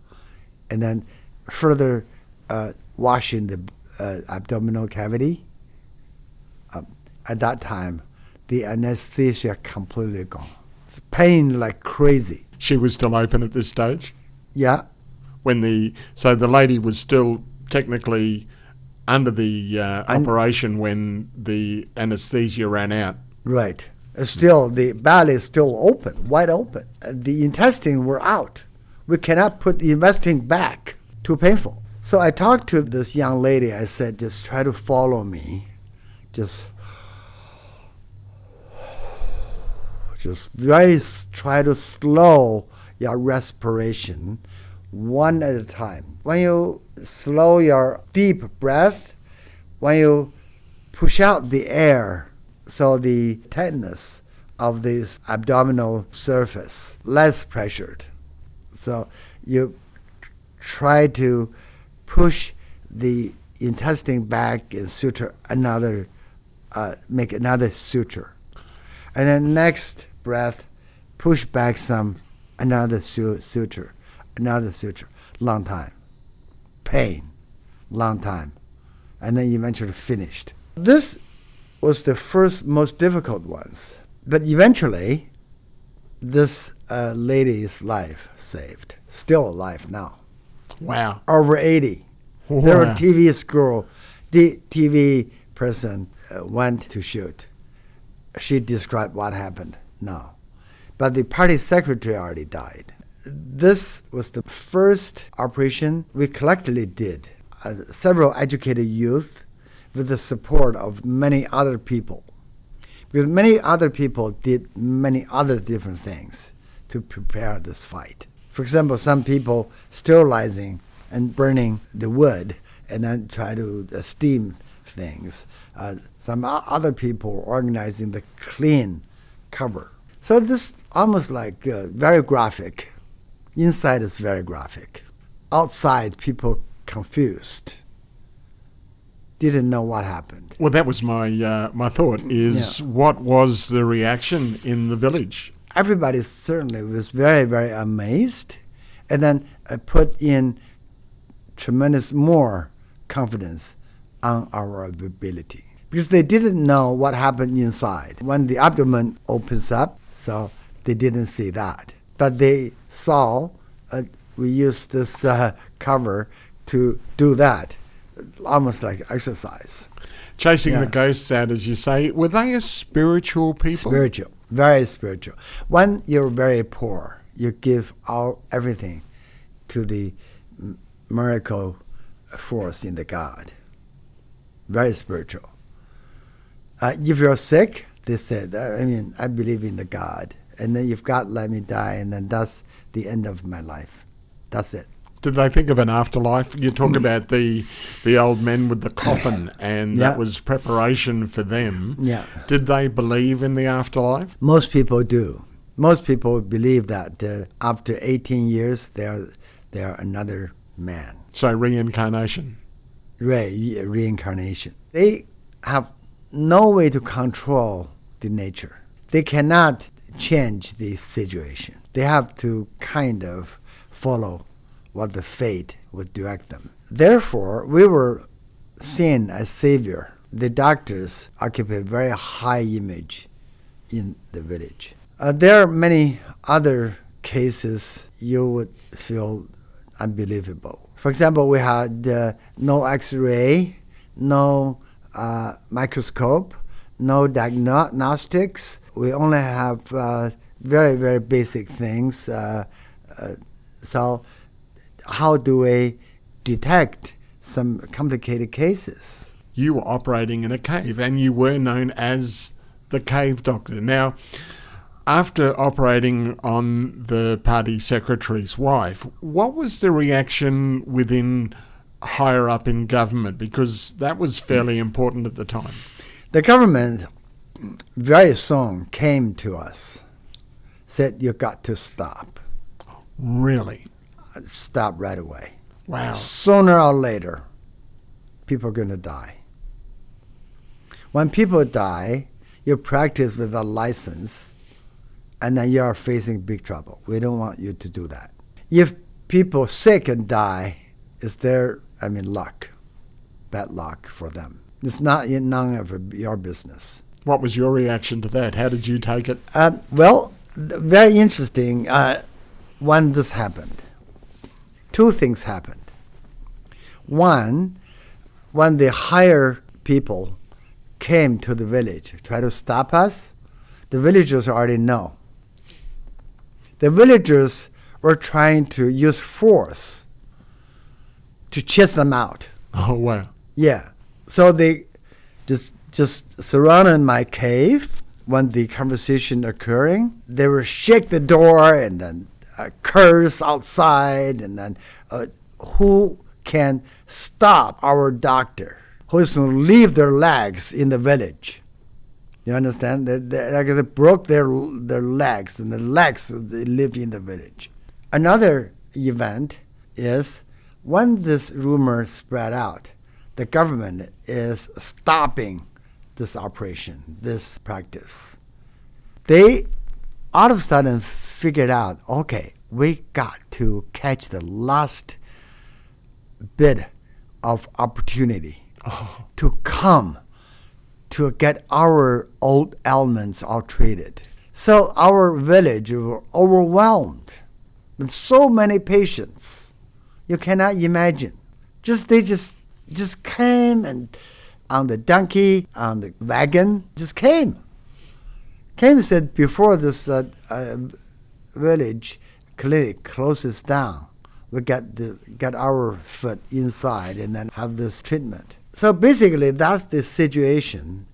and then further washing the abdominal cavity. At that time, the anesthesia completely gone. It's pain like crazy. She was still open at this stage? Yeah. So the lady was still technically under the operation when the anesthesia ran out. Right. Still, the belly is still open, wide open. The intestine were out. We cannot put the intestine back. Too painful. So I talked to this young lady. I said, just try to follow me. Just try to slow your respiration one at a time. When you slow your deep breath, when you push out the air, so the tightness of this abdominal surface, less pressured. So you try to push the intestine back and suture another, make another suture. And then next breath, push back some, another suture, another suture, long time. Pain, long time. And then eventually finished. This was the first most difficult ones. But eventually, this lady's life saved. Still alive now. Wow. Over 80. Wow. There were TV school. The TV person went to shoot. She described what happened now. But the party secretary already died. This was the first operation we collectively did. Several educated youth with the support of many other people. Because many other people did many other different things to prepare this fight. For example, some people sterilizing and burning the wood and then try to steam things. Some other people organizing the clean cover. So this almost like very graphic. Inside is very graphic. Outside, people confused. Didn't know what happened. Well, that was my thought, is what was the reaction in the village? Everybody certainly was very, very amazed, and then put in tremendous more confidence on our ability. Because they didn't know what happened inside. When the abdomen opens up, so they didn't see that. But they saw we used this cover to do that. Almost like exercise. Chasing the ghosts out, as you say. Were they a spiritual people? Spiritual, very spiritual. When you're very poor, you give everything to the miracle force in the God. Very spiritual. If you're sick, they said, I believe in the God. And then if God let me die, and then that's the end of my life. That's it. Did they think of an afterlife? You talk about the old men with the coffin, and that was preparation for them. Yeah. Did they believe in the afterlife? Most people do. Most people believe that after 18 years, they are another man. So reincarnation. Reincarnation. They have no way to control the nature. They cannot change the situation. They have to kind of follow what the fate would direct them. Therefore, we were seen as savior. The doctors occupy a very high image in the village. There are many other cases you would feel unbelievable. For example, we had no X-ray, no microscope, no diagnostics. We only have very, very basic things. So how do we detect some complicated cases? You were operating in a cave, and you were known as the cave doctor. Now, after operating on the party secretary's wife, what was the reaction within higher up in government? Because that was fairly important at the time. The government very soon came to us, said, you got to stop. Really? Stop right away. Wow. Sooner or later, people are going to die. When people die, you practice with a license, and then you are facing big trouble. We don't want you to do that. If people sick and die, it's their, luck, bad luck for them. It's none of your business. What was your reaction to that? How did you take it? Well, very interesting. When this happened, two things happened. One, when the higher people came to the village, try to stop us, the villagers already know. The villagers were trying to use force to chase them out. Oh, wow. Yeah. So they just surrounded my cave when the conversation occurring. They would shake the door and then curse outside, and then who can stop our doctor? Who is going to leave their legs in the village? You understand? They broke their legs, and the legs they lived in the village. Another event is when this rumor spread out, the government is stopping this operation, this practice. They all of a sudden figured out, okay, we got to catch the last bit of opportunity to come to get our old ailments all treated. So our village were overwhelmed with so many patients. You cannot imagine. They just came, and on the donkey, on the wagon, just came. Came and said, before this village clinic closes down, we get our foot inside and then have this treatment. So basically, that's the situation.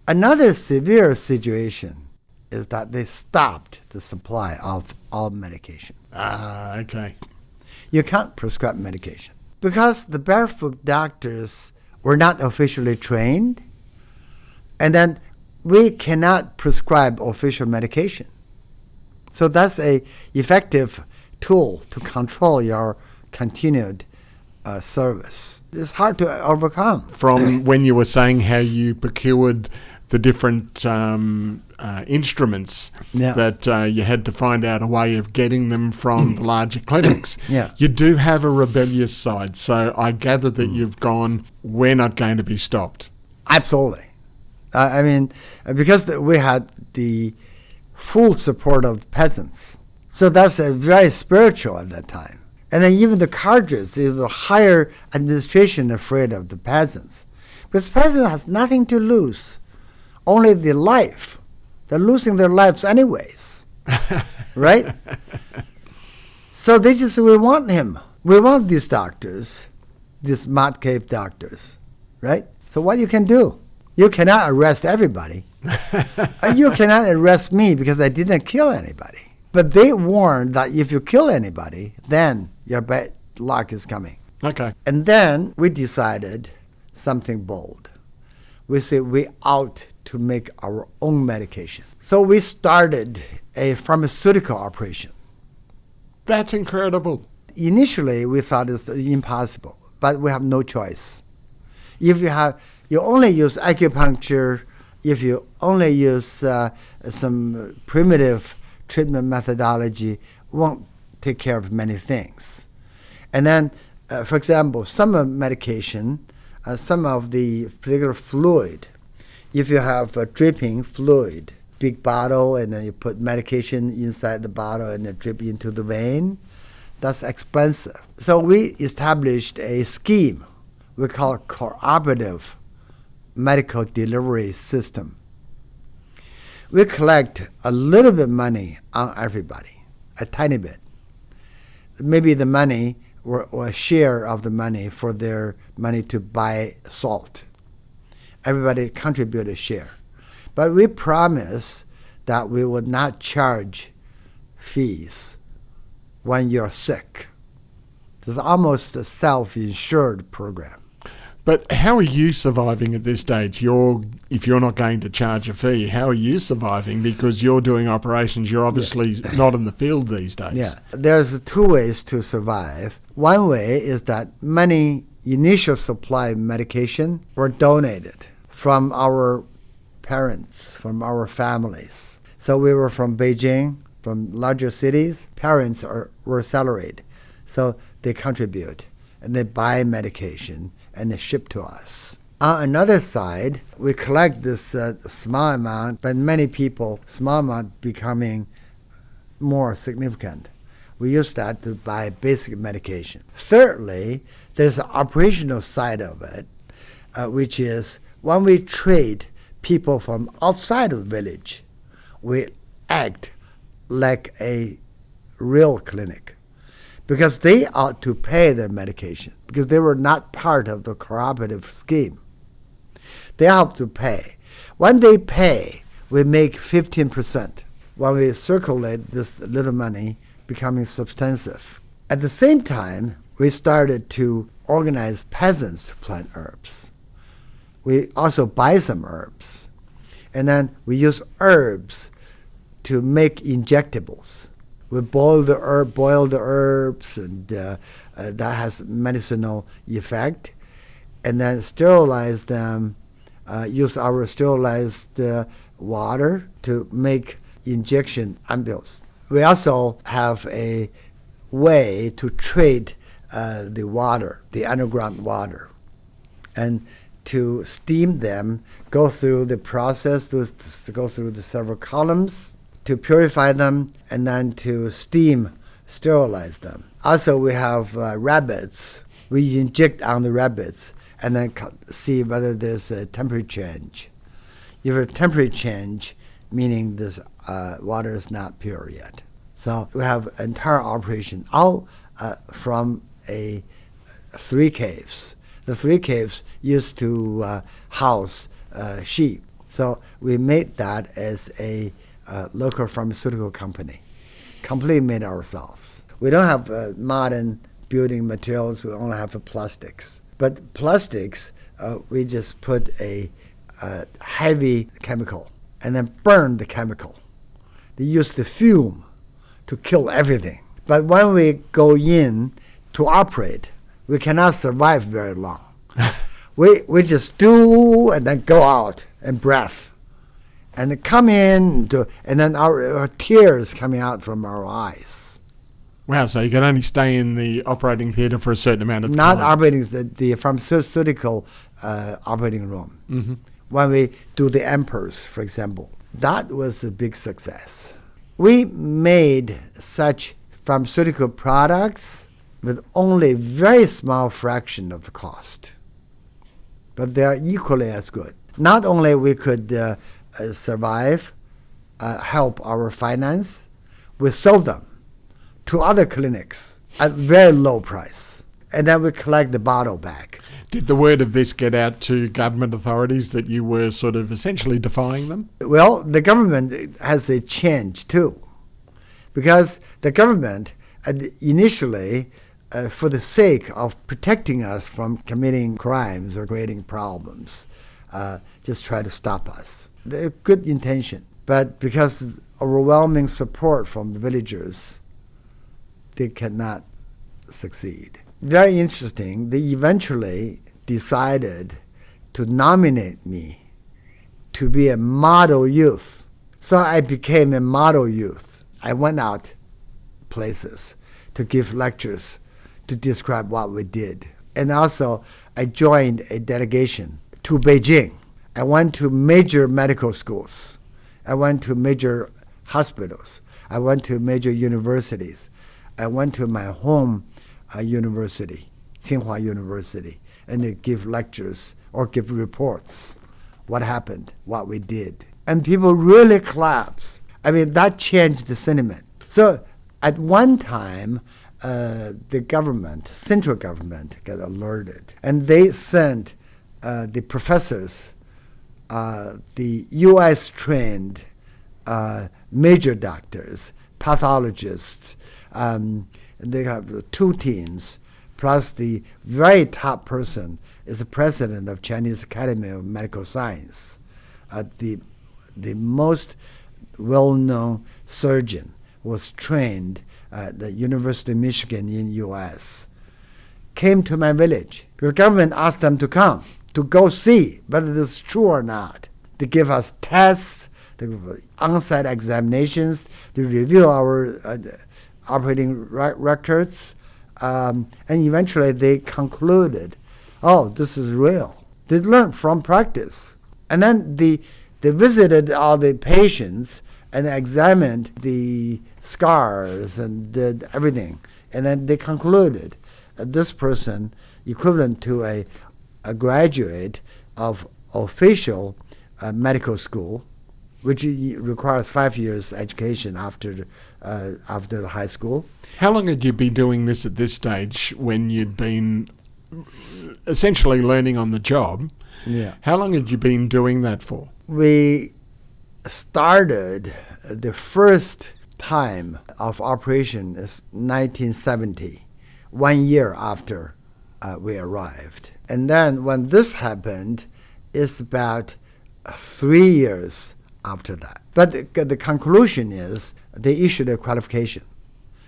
Another severe situation is that they stopped the supply of all medication. Ah, okay. You can't prescribe medication because the barefoot doctors were not officially trained, and then we cannot prescribe official medication. So that's a effective tool to control your continued service. It's hard to overcome. From when you were saying how you procured the different instruments that you had to find out a way of getting them from the larger clinics. You do have a rebellious side, so I gather that you've gone, we're not going to be stopped. Absolutely. I mean, because we had the full support of peasants. So that's very spiritual at that time. And then even the cadres, the higher administration afraid of the peasants. Because peasants has nothing to lose, only the life. They're losing their lives anyways, right? So they just, we want him. We want these doctors, these mud cave doctors, right? So what you can do? You cannot arrest everybody. You cannot arrest me because I didn't kill anybody. But they warned that if you kill anybody, then your bad luck is coming. Okay. And then we decided something bold. We said we ought to make our own medication. So we started a pharmaceutical operation. That's incredible. Initially, we thought it's impossible, but we have no choice. If you only use acupuncture, if you only use some primitive treatment methodology, won't take care of many things. And then, for example, some medication, some of the particular fluid, if you have a dripping fluid, big bottle, and then you put medication inside the bottle and then drip into the vein, that's expensive. So we established a scheme we call Cooperative medical delivery system. We collect a little bit money on everybody, a tiny bit. Maybe the money or a share of the money for their money to buy salt. Everybody contribute a share. But we promise that we would not charge fees when you're sick. It's almost a self-insured program. But how are you surviving at this stage? If you're not going to charge a fee, how are you surviving? Because you're doing operations, you're obviously not in the field these days. Yeah, there's two ways to survive. One way is that many initial supply medication were donated from our parents, from our families. So we were from Beijing, from larger cities. Parents were salaried, so they contribute and they buy medication and they ship to us. On another side, we collect this small amount, but many people, small amount becoming more significant. We use that to buy basic medication. Thirdly, there's an operational side of it. which is when we treat people from outside of the village, we act like a real clinic because they ought to pay their medication because they were not part of the cooperative scheme. They have to pay. When they pay, we make 15%. When we circulate this little money, becoming substantive. At the same time, we started to organize peasants to plant herbs. We also buy some herbs. And then we use herbs to make injectables. We boil the herbs, and that has medicinal effect. And then sterilize them, use our sterilized water to make injection ampules. We also have a way to treat the water, the underground water, and to steam them, go through the process, to go through the several columns, to purify them, and then to steam, sterilize them. Also, we have rabbits. We inject on the rabbits and then see whether there's a temperature change. If a temperature change, meaning this water is not pure yet. So we have an entire operation all from 3 caves. The 3 caves used to house sheep. So we made that as a local pharmaceutical company, completely made ourselves. We don't have modern building materials, we only have plastics. But plastics, we just put a heavy chemical and then burn the chemical. They use the fume to kill everything. But when we go in to operate, we cannot survive very long. we just do and then go out and breath. And then come in, and then our tears coming out from our eyes. Wow, so you can only stay in the operating theatre for a certain amount of time. Not operating, the pharmaceutical operating room. Mm-hmm. When we do the Piepers, for example, that was a big success. We made such pharmaceutical products with only a very small fraction of the cost. But they are equally as good. Not only we could survive, help our finance, we sold them to other clinics at very low price. And then we collect the bottle back. Did the word of this get out to government authorities that you were sort of essentially defying them? Well, the government has a change too. Because the government initially, for the sake of protecting us from committing crimes or creating problems, just try to stop us. They're good intention. But because of overwhelming support from the villagers, they cannot succeed. Very interesting, they eventually decided to nominate me to be a model youth. So I became a model youth. I went out places to give lectures to describe what we did. And also, I joined a delegation to Beijing. I went to major medical schools. I went to major hospitals. I went to major universities. I went to my home university, Tsinghua University, and they give lectures or give reports, what happened, what we did. And people really claps. I mean, that changed the sentiment. So at one time, the government, central government, got alerted. And they sent the professors, the U.S.-trained major doctors, pathologists. They have 2 teams, plus the very top person is the president of Chinese Academy of Medical Science, the most well-known surgeon was trained at the University of Michigan in U.S., came to my village. The government asked them to come, to go see whether this is true or not. They give us tests, they give us on-site examinations, they review our operating records, and eventually they concluded, oh, this is real. They learned from practice. And then they visited all the patients and examined the scars and did everything. And then they concluded that this person, equivalent to a a graduate of official medical school, which requires 5 years education after the high school. How long had you been doing this at this stage when you'd been essentially learning on the job? Yeah. How long had you been doing that for? We started the first time of operation is 1970, 1 year after we arrived. And then when this happened, it's about 3 years after that. But the conclusion is they issued a qualification.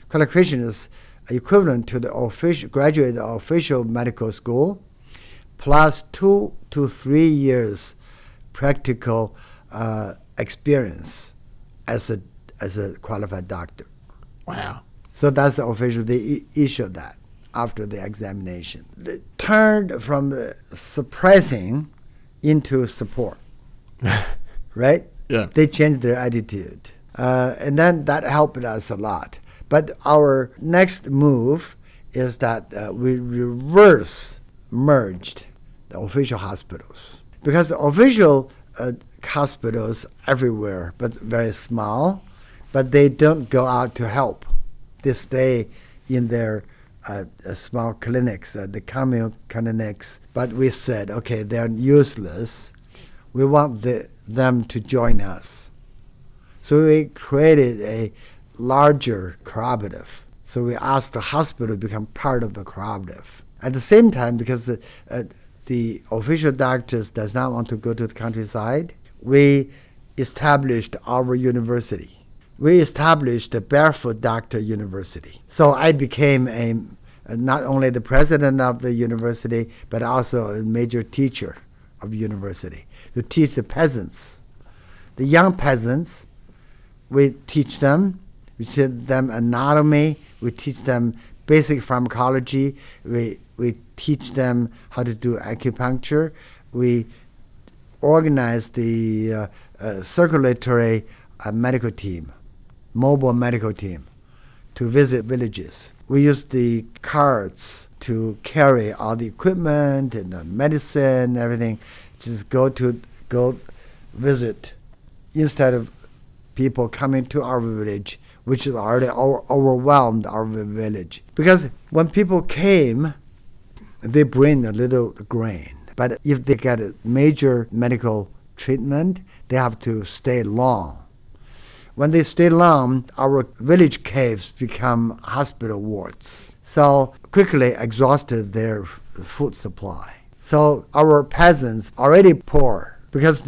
Qualification is equivalent to the graduate official medical school plus 2 to 3 years practical experience as a qualified doctor. Wow. So that's the official. They issued that after the examination. They turned from suppressing into support, right? Yeah. They changed their attitude. And then that helped us a lot. But our next move is that we reverse merged the official hospitals. Because official hospitals everywhere, but very small, but they don't go out to help. They stay in their small clinics, the commune clinics. But we said, okay, they're useless. We want them to join us. So we created a larger cooperative. So we asked the hospital to become part of the cooperative. At the same time, because the official doctors does not want to go to the countryside, we established our university. We established the Barefoot Doctor University. So I became not only the president of the university, but also a major teacher of university to teach the peasants. The young peasants, we teach them. We teach them anatomy. We teach them basic pharmacology. We teach them how to do acupuncture. We organize the circulatory medical team, mobile medical team, to visit villages. We use the carts to carry all the equipment and the medicine, everything. Just go visit instead of people coming to our village, which is already overwhelmed our village. Because when people came, they bring a little grain. But if they get a major medical treatment, they have to stay long. When they stay long, our village caves become hospital wards. So quickly exhausted their food supply. So our peasants already poor because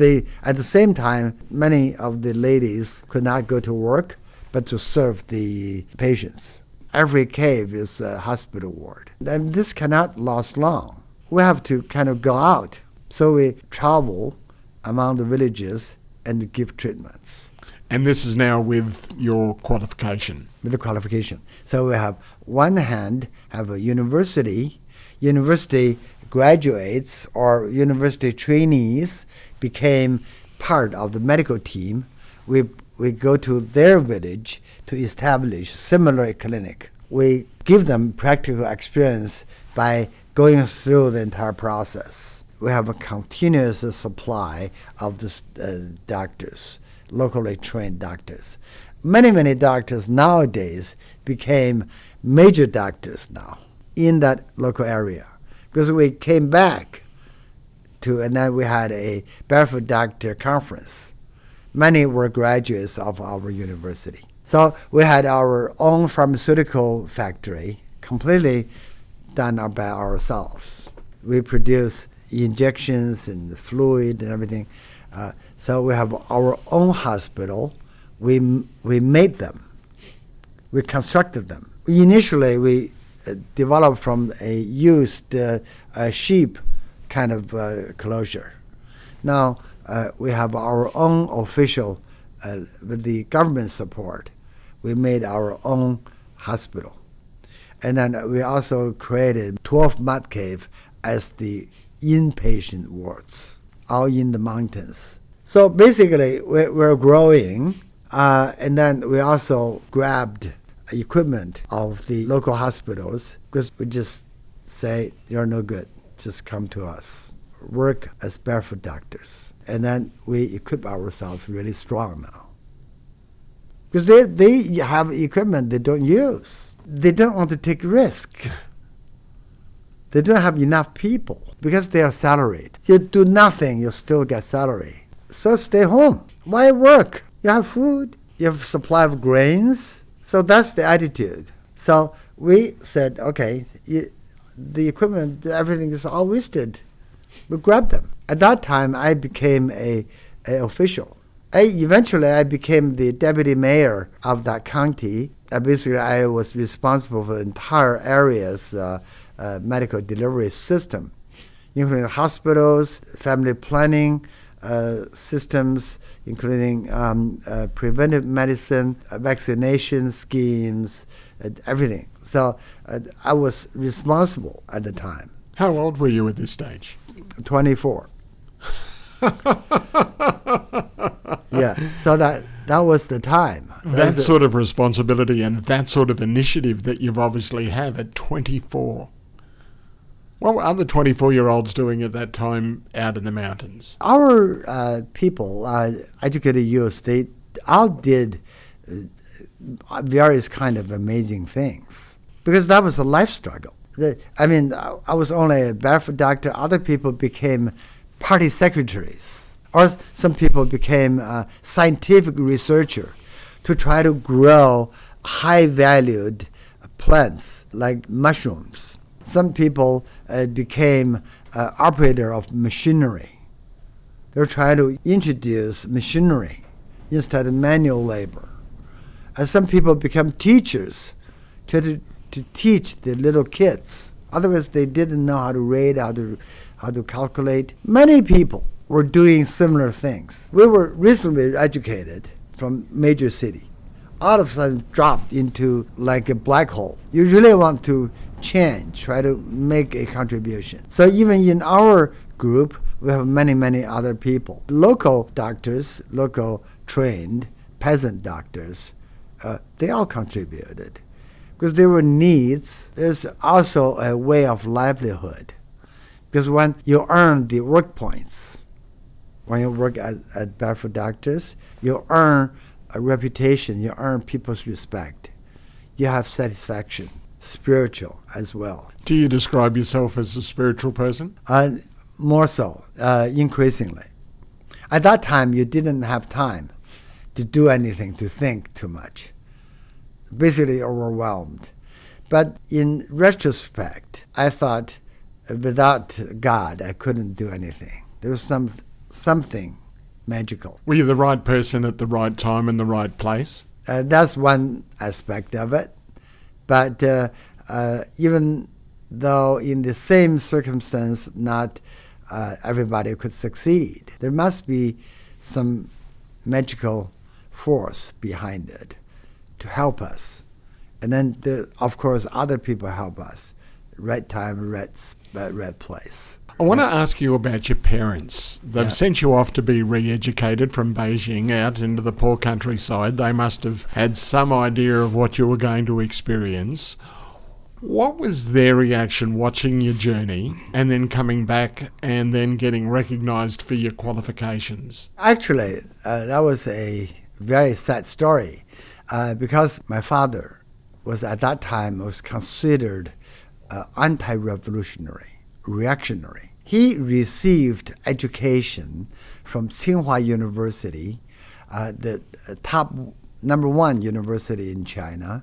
at the same time, many of the ladies could not go to work, but to serve the patients. Every cave is a hospital ward. And this cannot last long. We have to kind of go out. So we travel among the villages and give treatments. And this is now with your qualification? With the qualification. So we have one hand, have a university graduates or university trainees became part of the medical team. We go to their village to establish similar clinic. We give them practical experience by going through the entire process. We have a continuous supply of this, doctors, locally trained doctors. Many doctors nowadays became major doctors now in that local area. Because we came back and then we had a Barefoot Doctor Conference. Many were graduates of our university. So we had our own pharmaceutical factory, completely done by ourselves. We produce injections and fluid and everything. So we have our own hospital. We made them. We constructed them. Initially, we developed from a used sheep kind of closure. Now we have our own official, with the government support, we made our own hospital. And then we also created 12 mud cave as the inpatient wards, all in the mountains. So basically, we're growing, and then we also grabbed equipment of the local hospitals because we just say, you're no good. just come to us, work as barefoot doctors. And then we equip ourselves really strong now. Because they have equipment they don't use. They don't want to take risk. They don't have enough people because they are salaried. You do nothing, you still get salary. So stay home. Why work? You have food. You have supply of grains. So that's the attitude. So we said, okay, the equipment, everything is all wasted. We grab them. At that time, I became a official. Eventually, I became the deputy mayor of that county. Basically, I was responsible for the entire area's medical delivery system, including hospitals, family planning systems, including preventive medicine, vaccination schemes, everything. So I was responsible at the time. How old were you at this stage? 24. Yeah, so that was the time. That sort of responsibility and that sort of initiative that you've obviously have at 24. What were other 24-year-olds doing at that time out in the mountains? Our people, educated youth, they all did various kind of amazing things because that was a life struggle. I was only a barefoot doctor. Other people became party secretaries, or some people became scientific researcher to try to grow high-valued plants like mushrooms. Some people became operator of machinery. They're trying to introduce machinery instead of manual labor. Some people become teachers to teach the little kids. Otherwise, they didn't know how to read, how to calculate. Many people were doing similar things. We were reasonably educated from major city. All of a sudden dropped into like a black hole. You really want to change, try to make a contribution. So even in our group, we have many, many other people. Local doctors, local trained peasant doctors, they all contributed. Because there were needs, there's also a way of livelihood. Because when you earn the work points, when you work at Barefoot Doctors, you earn a reputation, you earn people's respect. You have satisfaction, spiritual as well. Do you describe yourself as a spiritual person? More so, increasingly. At that time, you didn't have time to do anything, to think too much. Basically overwhelmed. But in retrospect, I thought without God, I couldn't do anything. There was something magical. Were you the right person at the right time in the right place? That's one aspect of it. But even though in the same circumstance, not everybody could succeed, there must be some magical force behind it to help us. And then, there, of course, other people help us. Right time, right place. I want to ask you about your parents. They've sent you off to be re-educated from Beijing out into the poor countryside. They must have had some idea of what you were going to experience. What was their reaction watching your journey and then coming back and then getting recognised for your qualifications? Actually, that was a very sad story because my father was at that time was considered anti-revolutionary, reactionary. He received education from Tsinghua University, the top #1 university in China,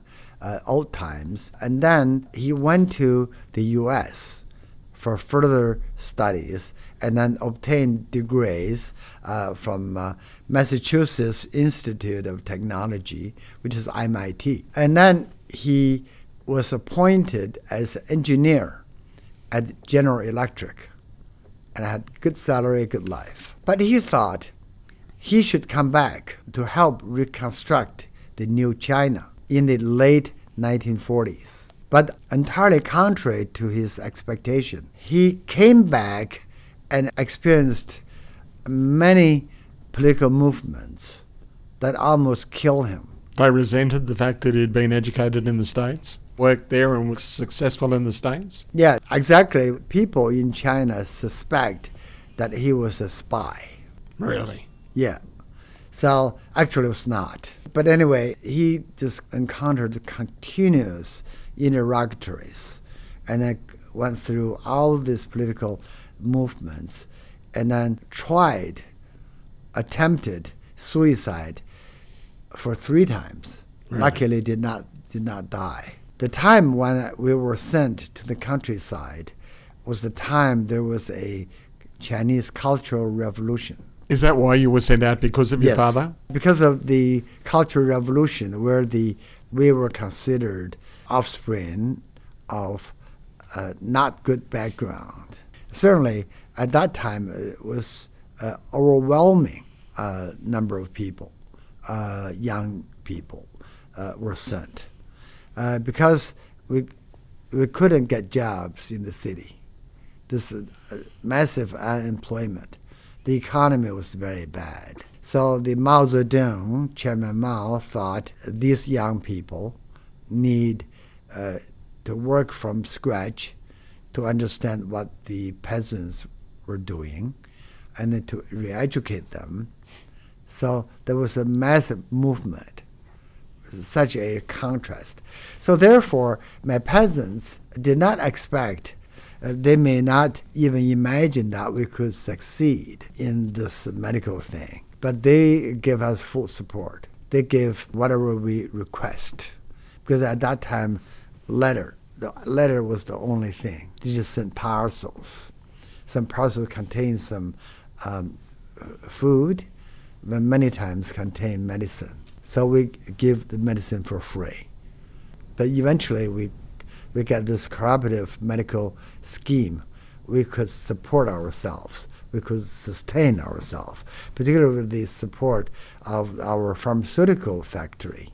old times. And then he went to the U.S. for further studies and then obtained degrees from Massachusetts Institute of Technology, which is MIT. And then he was appointed as engineer at General Electric and had good salary, good life. But he thought he should come back to help reconstruct the new China in the late 1940s. But entirely contrary to his expectation, he came back and experienced many political movements that almost killed him. They resented the fact that he'd been educated in the States? worked there and was successful in the States? Yeah, exactly. People in China suspect that he was a spy. Really? Yeah. So actually it was not. But anyway, he just encountered continuous interrogatories and then went through all these political movements and then attempted suicide for 3 times. Really? Luckily did not die. The time when we were sent to the countryside was the time there was a Chinese Cultural Revolution. Is that why you were sent out, because of your father? Because of the Cultural Revolution, where we were considered offspring of not good background. Certainly, at that time, it was an overwhelming number of people, young people, were sent. Because we couldn't get jobs in the city. This massive unemployment. The economy was very bad. So the Mao Zedong, Chairman Mao, thought these young people need to work from scratch to understand what the peasants were doing and then to re-educate them. So there was a massive movement, such a contrast. So therefore, my peasants did not expect, they may not even imagine that we could succeed in this medical thing. But they give us full support. They give whatever we request. Because at that time, the letter was the only thing. They just sent parcels. Some parcels contain some food, but many times contain medicine. So we give the medicine for free. But eventually we got this cooperative medical scheme. We could support ourselves. We could sustain ourselves, particularly with the support of our pharmaceutical factory.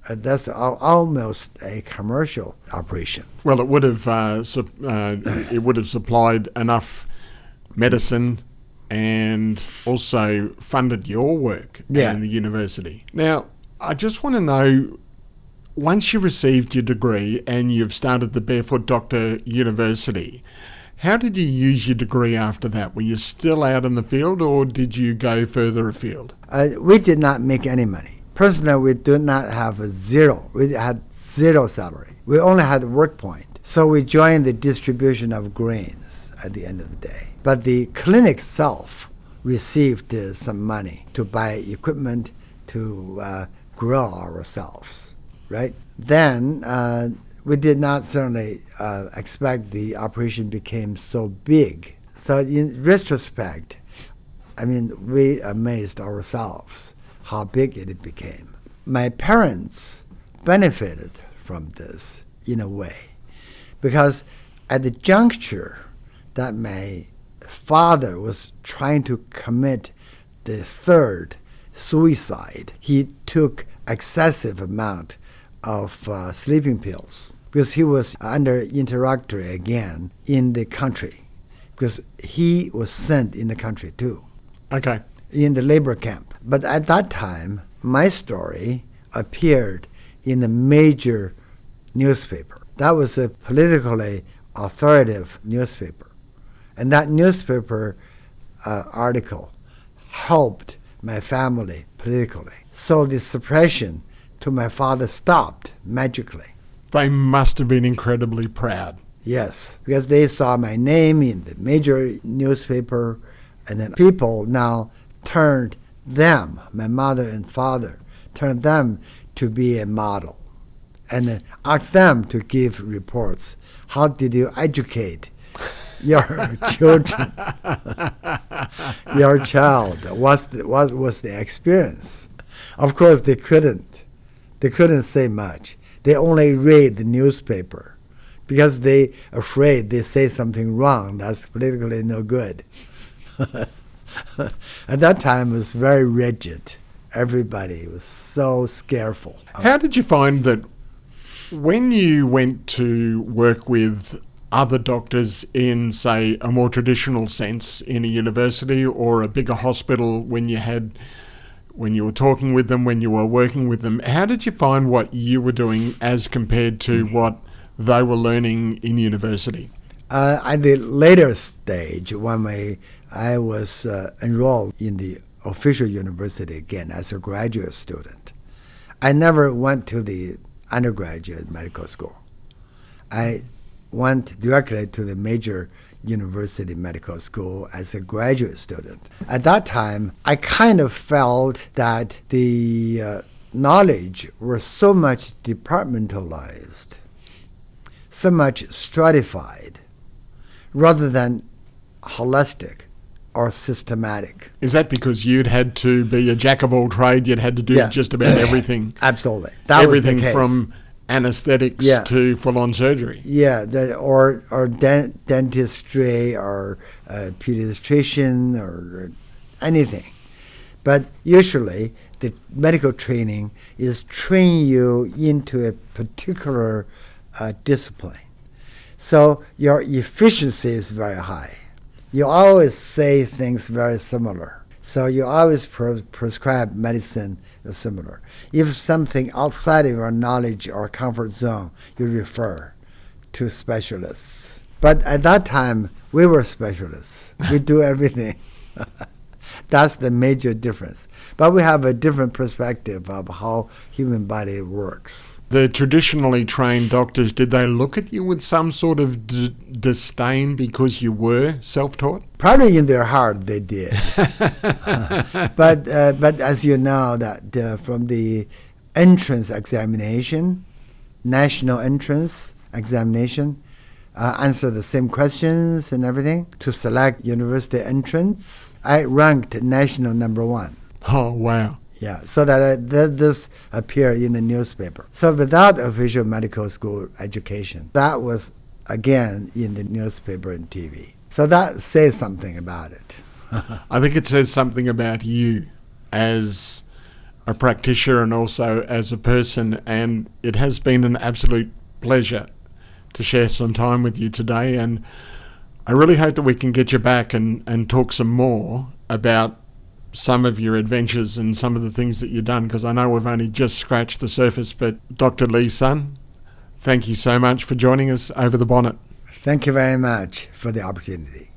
That's almost a commercial operation. Well, it would have supplied enough medicine and also funded your work in the university. Now, I just want to know, once you received your degree and you've started the Barefoot Doctor University, how did you use your degree after that? Were you still out in the field, or did you go further afield? We did not make any money. Personally, we did not have zero. We had zero salary. We only had a work point. So we joined the distribution of grains at the end of the day. But the clinic itself received some money to buy equipment to grow ourselves, right? Then we did not certainly expect the operation became so big. So in retrospect, I mean, we amazed ourselves how big it became. My parents benefited from this in a way, because at the juncture that my father was trying to commit the 3rd suicide, he took excessive amount of sleeping pills because he was under interrogatory again in the country, because he was sent in the country too. Okay. In the labor camp. But at that time, my story appeared in a major newspaper. That was a politically authoritative newspaper. And that newspaper article helped my family politically. So the suppression to my father stopped magically. They must have been incredibly proud. Yes, because they saw my name in the major newspaper, and then people now turned them, my mother and father, turned them to be a model, and then asked them to give reports. How did you educate your children, your child? What was the experience? Of course, they couldn't say much. They only read the newspaper because they afraid they say something wrong that's politically no good. At that time, it was very rigid. Everybody was so scareful. How did you find that when you went to work with other doctors in, say, a more traditional sense in a university or a bigger hospital, when you had when you were talking with them, when you were working with them, how did you find what you were doing as compared to what they were learning in university? At the later stage, when I was enrolled in the official university again as a graduate student, I never went to the undergraduate medical school. I went directly to the major university medical school as a graduate student. At that time, I kind of felt that the knowledge was so much departmentalized, so much stratified, rather than holistic or systematic. Is that because you'd had to be a jack of all trade? You'd had to do just about everything? Absolutely. Everything was the case. From anesthetics to full-on surgery. Yeah, or dentistry or pediatrician or anything. But usually the medical training is train you into a particular discipline. So your efficiency is very high. You always say things very similar. So you always prescribe medicine similar. If something outside of your knowledge or comfort zone, you refer to specialists. But at that time, we were specialists. We do everything. That's the major difference. But we have a different perspective of how human body works. The traditionally trained doctors, did they look at you with some sort of disdain because you were self-taught? Probably in their heart they did. But as you know, that from the entrance examination, national entrance examination, answer the same questions and everything to select university entrance, I ranked national number 1. Oh, wow. Yeah, so that this appeared in the newspaper. So without official medical school education, that was again in the newspaper and TV. So that says something about it. I think it says something about you as a practitioner and also as a person, and it has been an absolute pleasure to share some time with you today, and I really hope that we can get you back and talk some more about some of your adventures and some of the things that you've done, because I know we've only just scratched the surface. But Dr. Lizhe Sun, thank you so much for joining us over the bonnet. Thank you very much for the opportunity.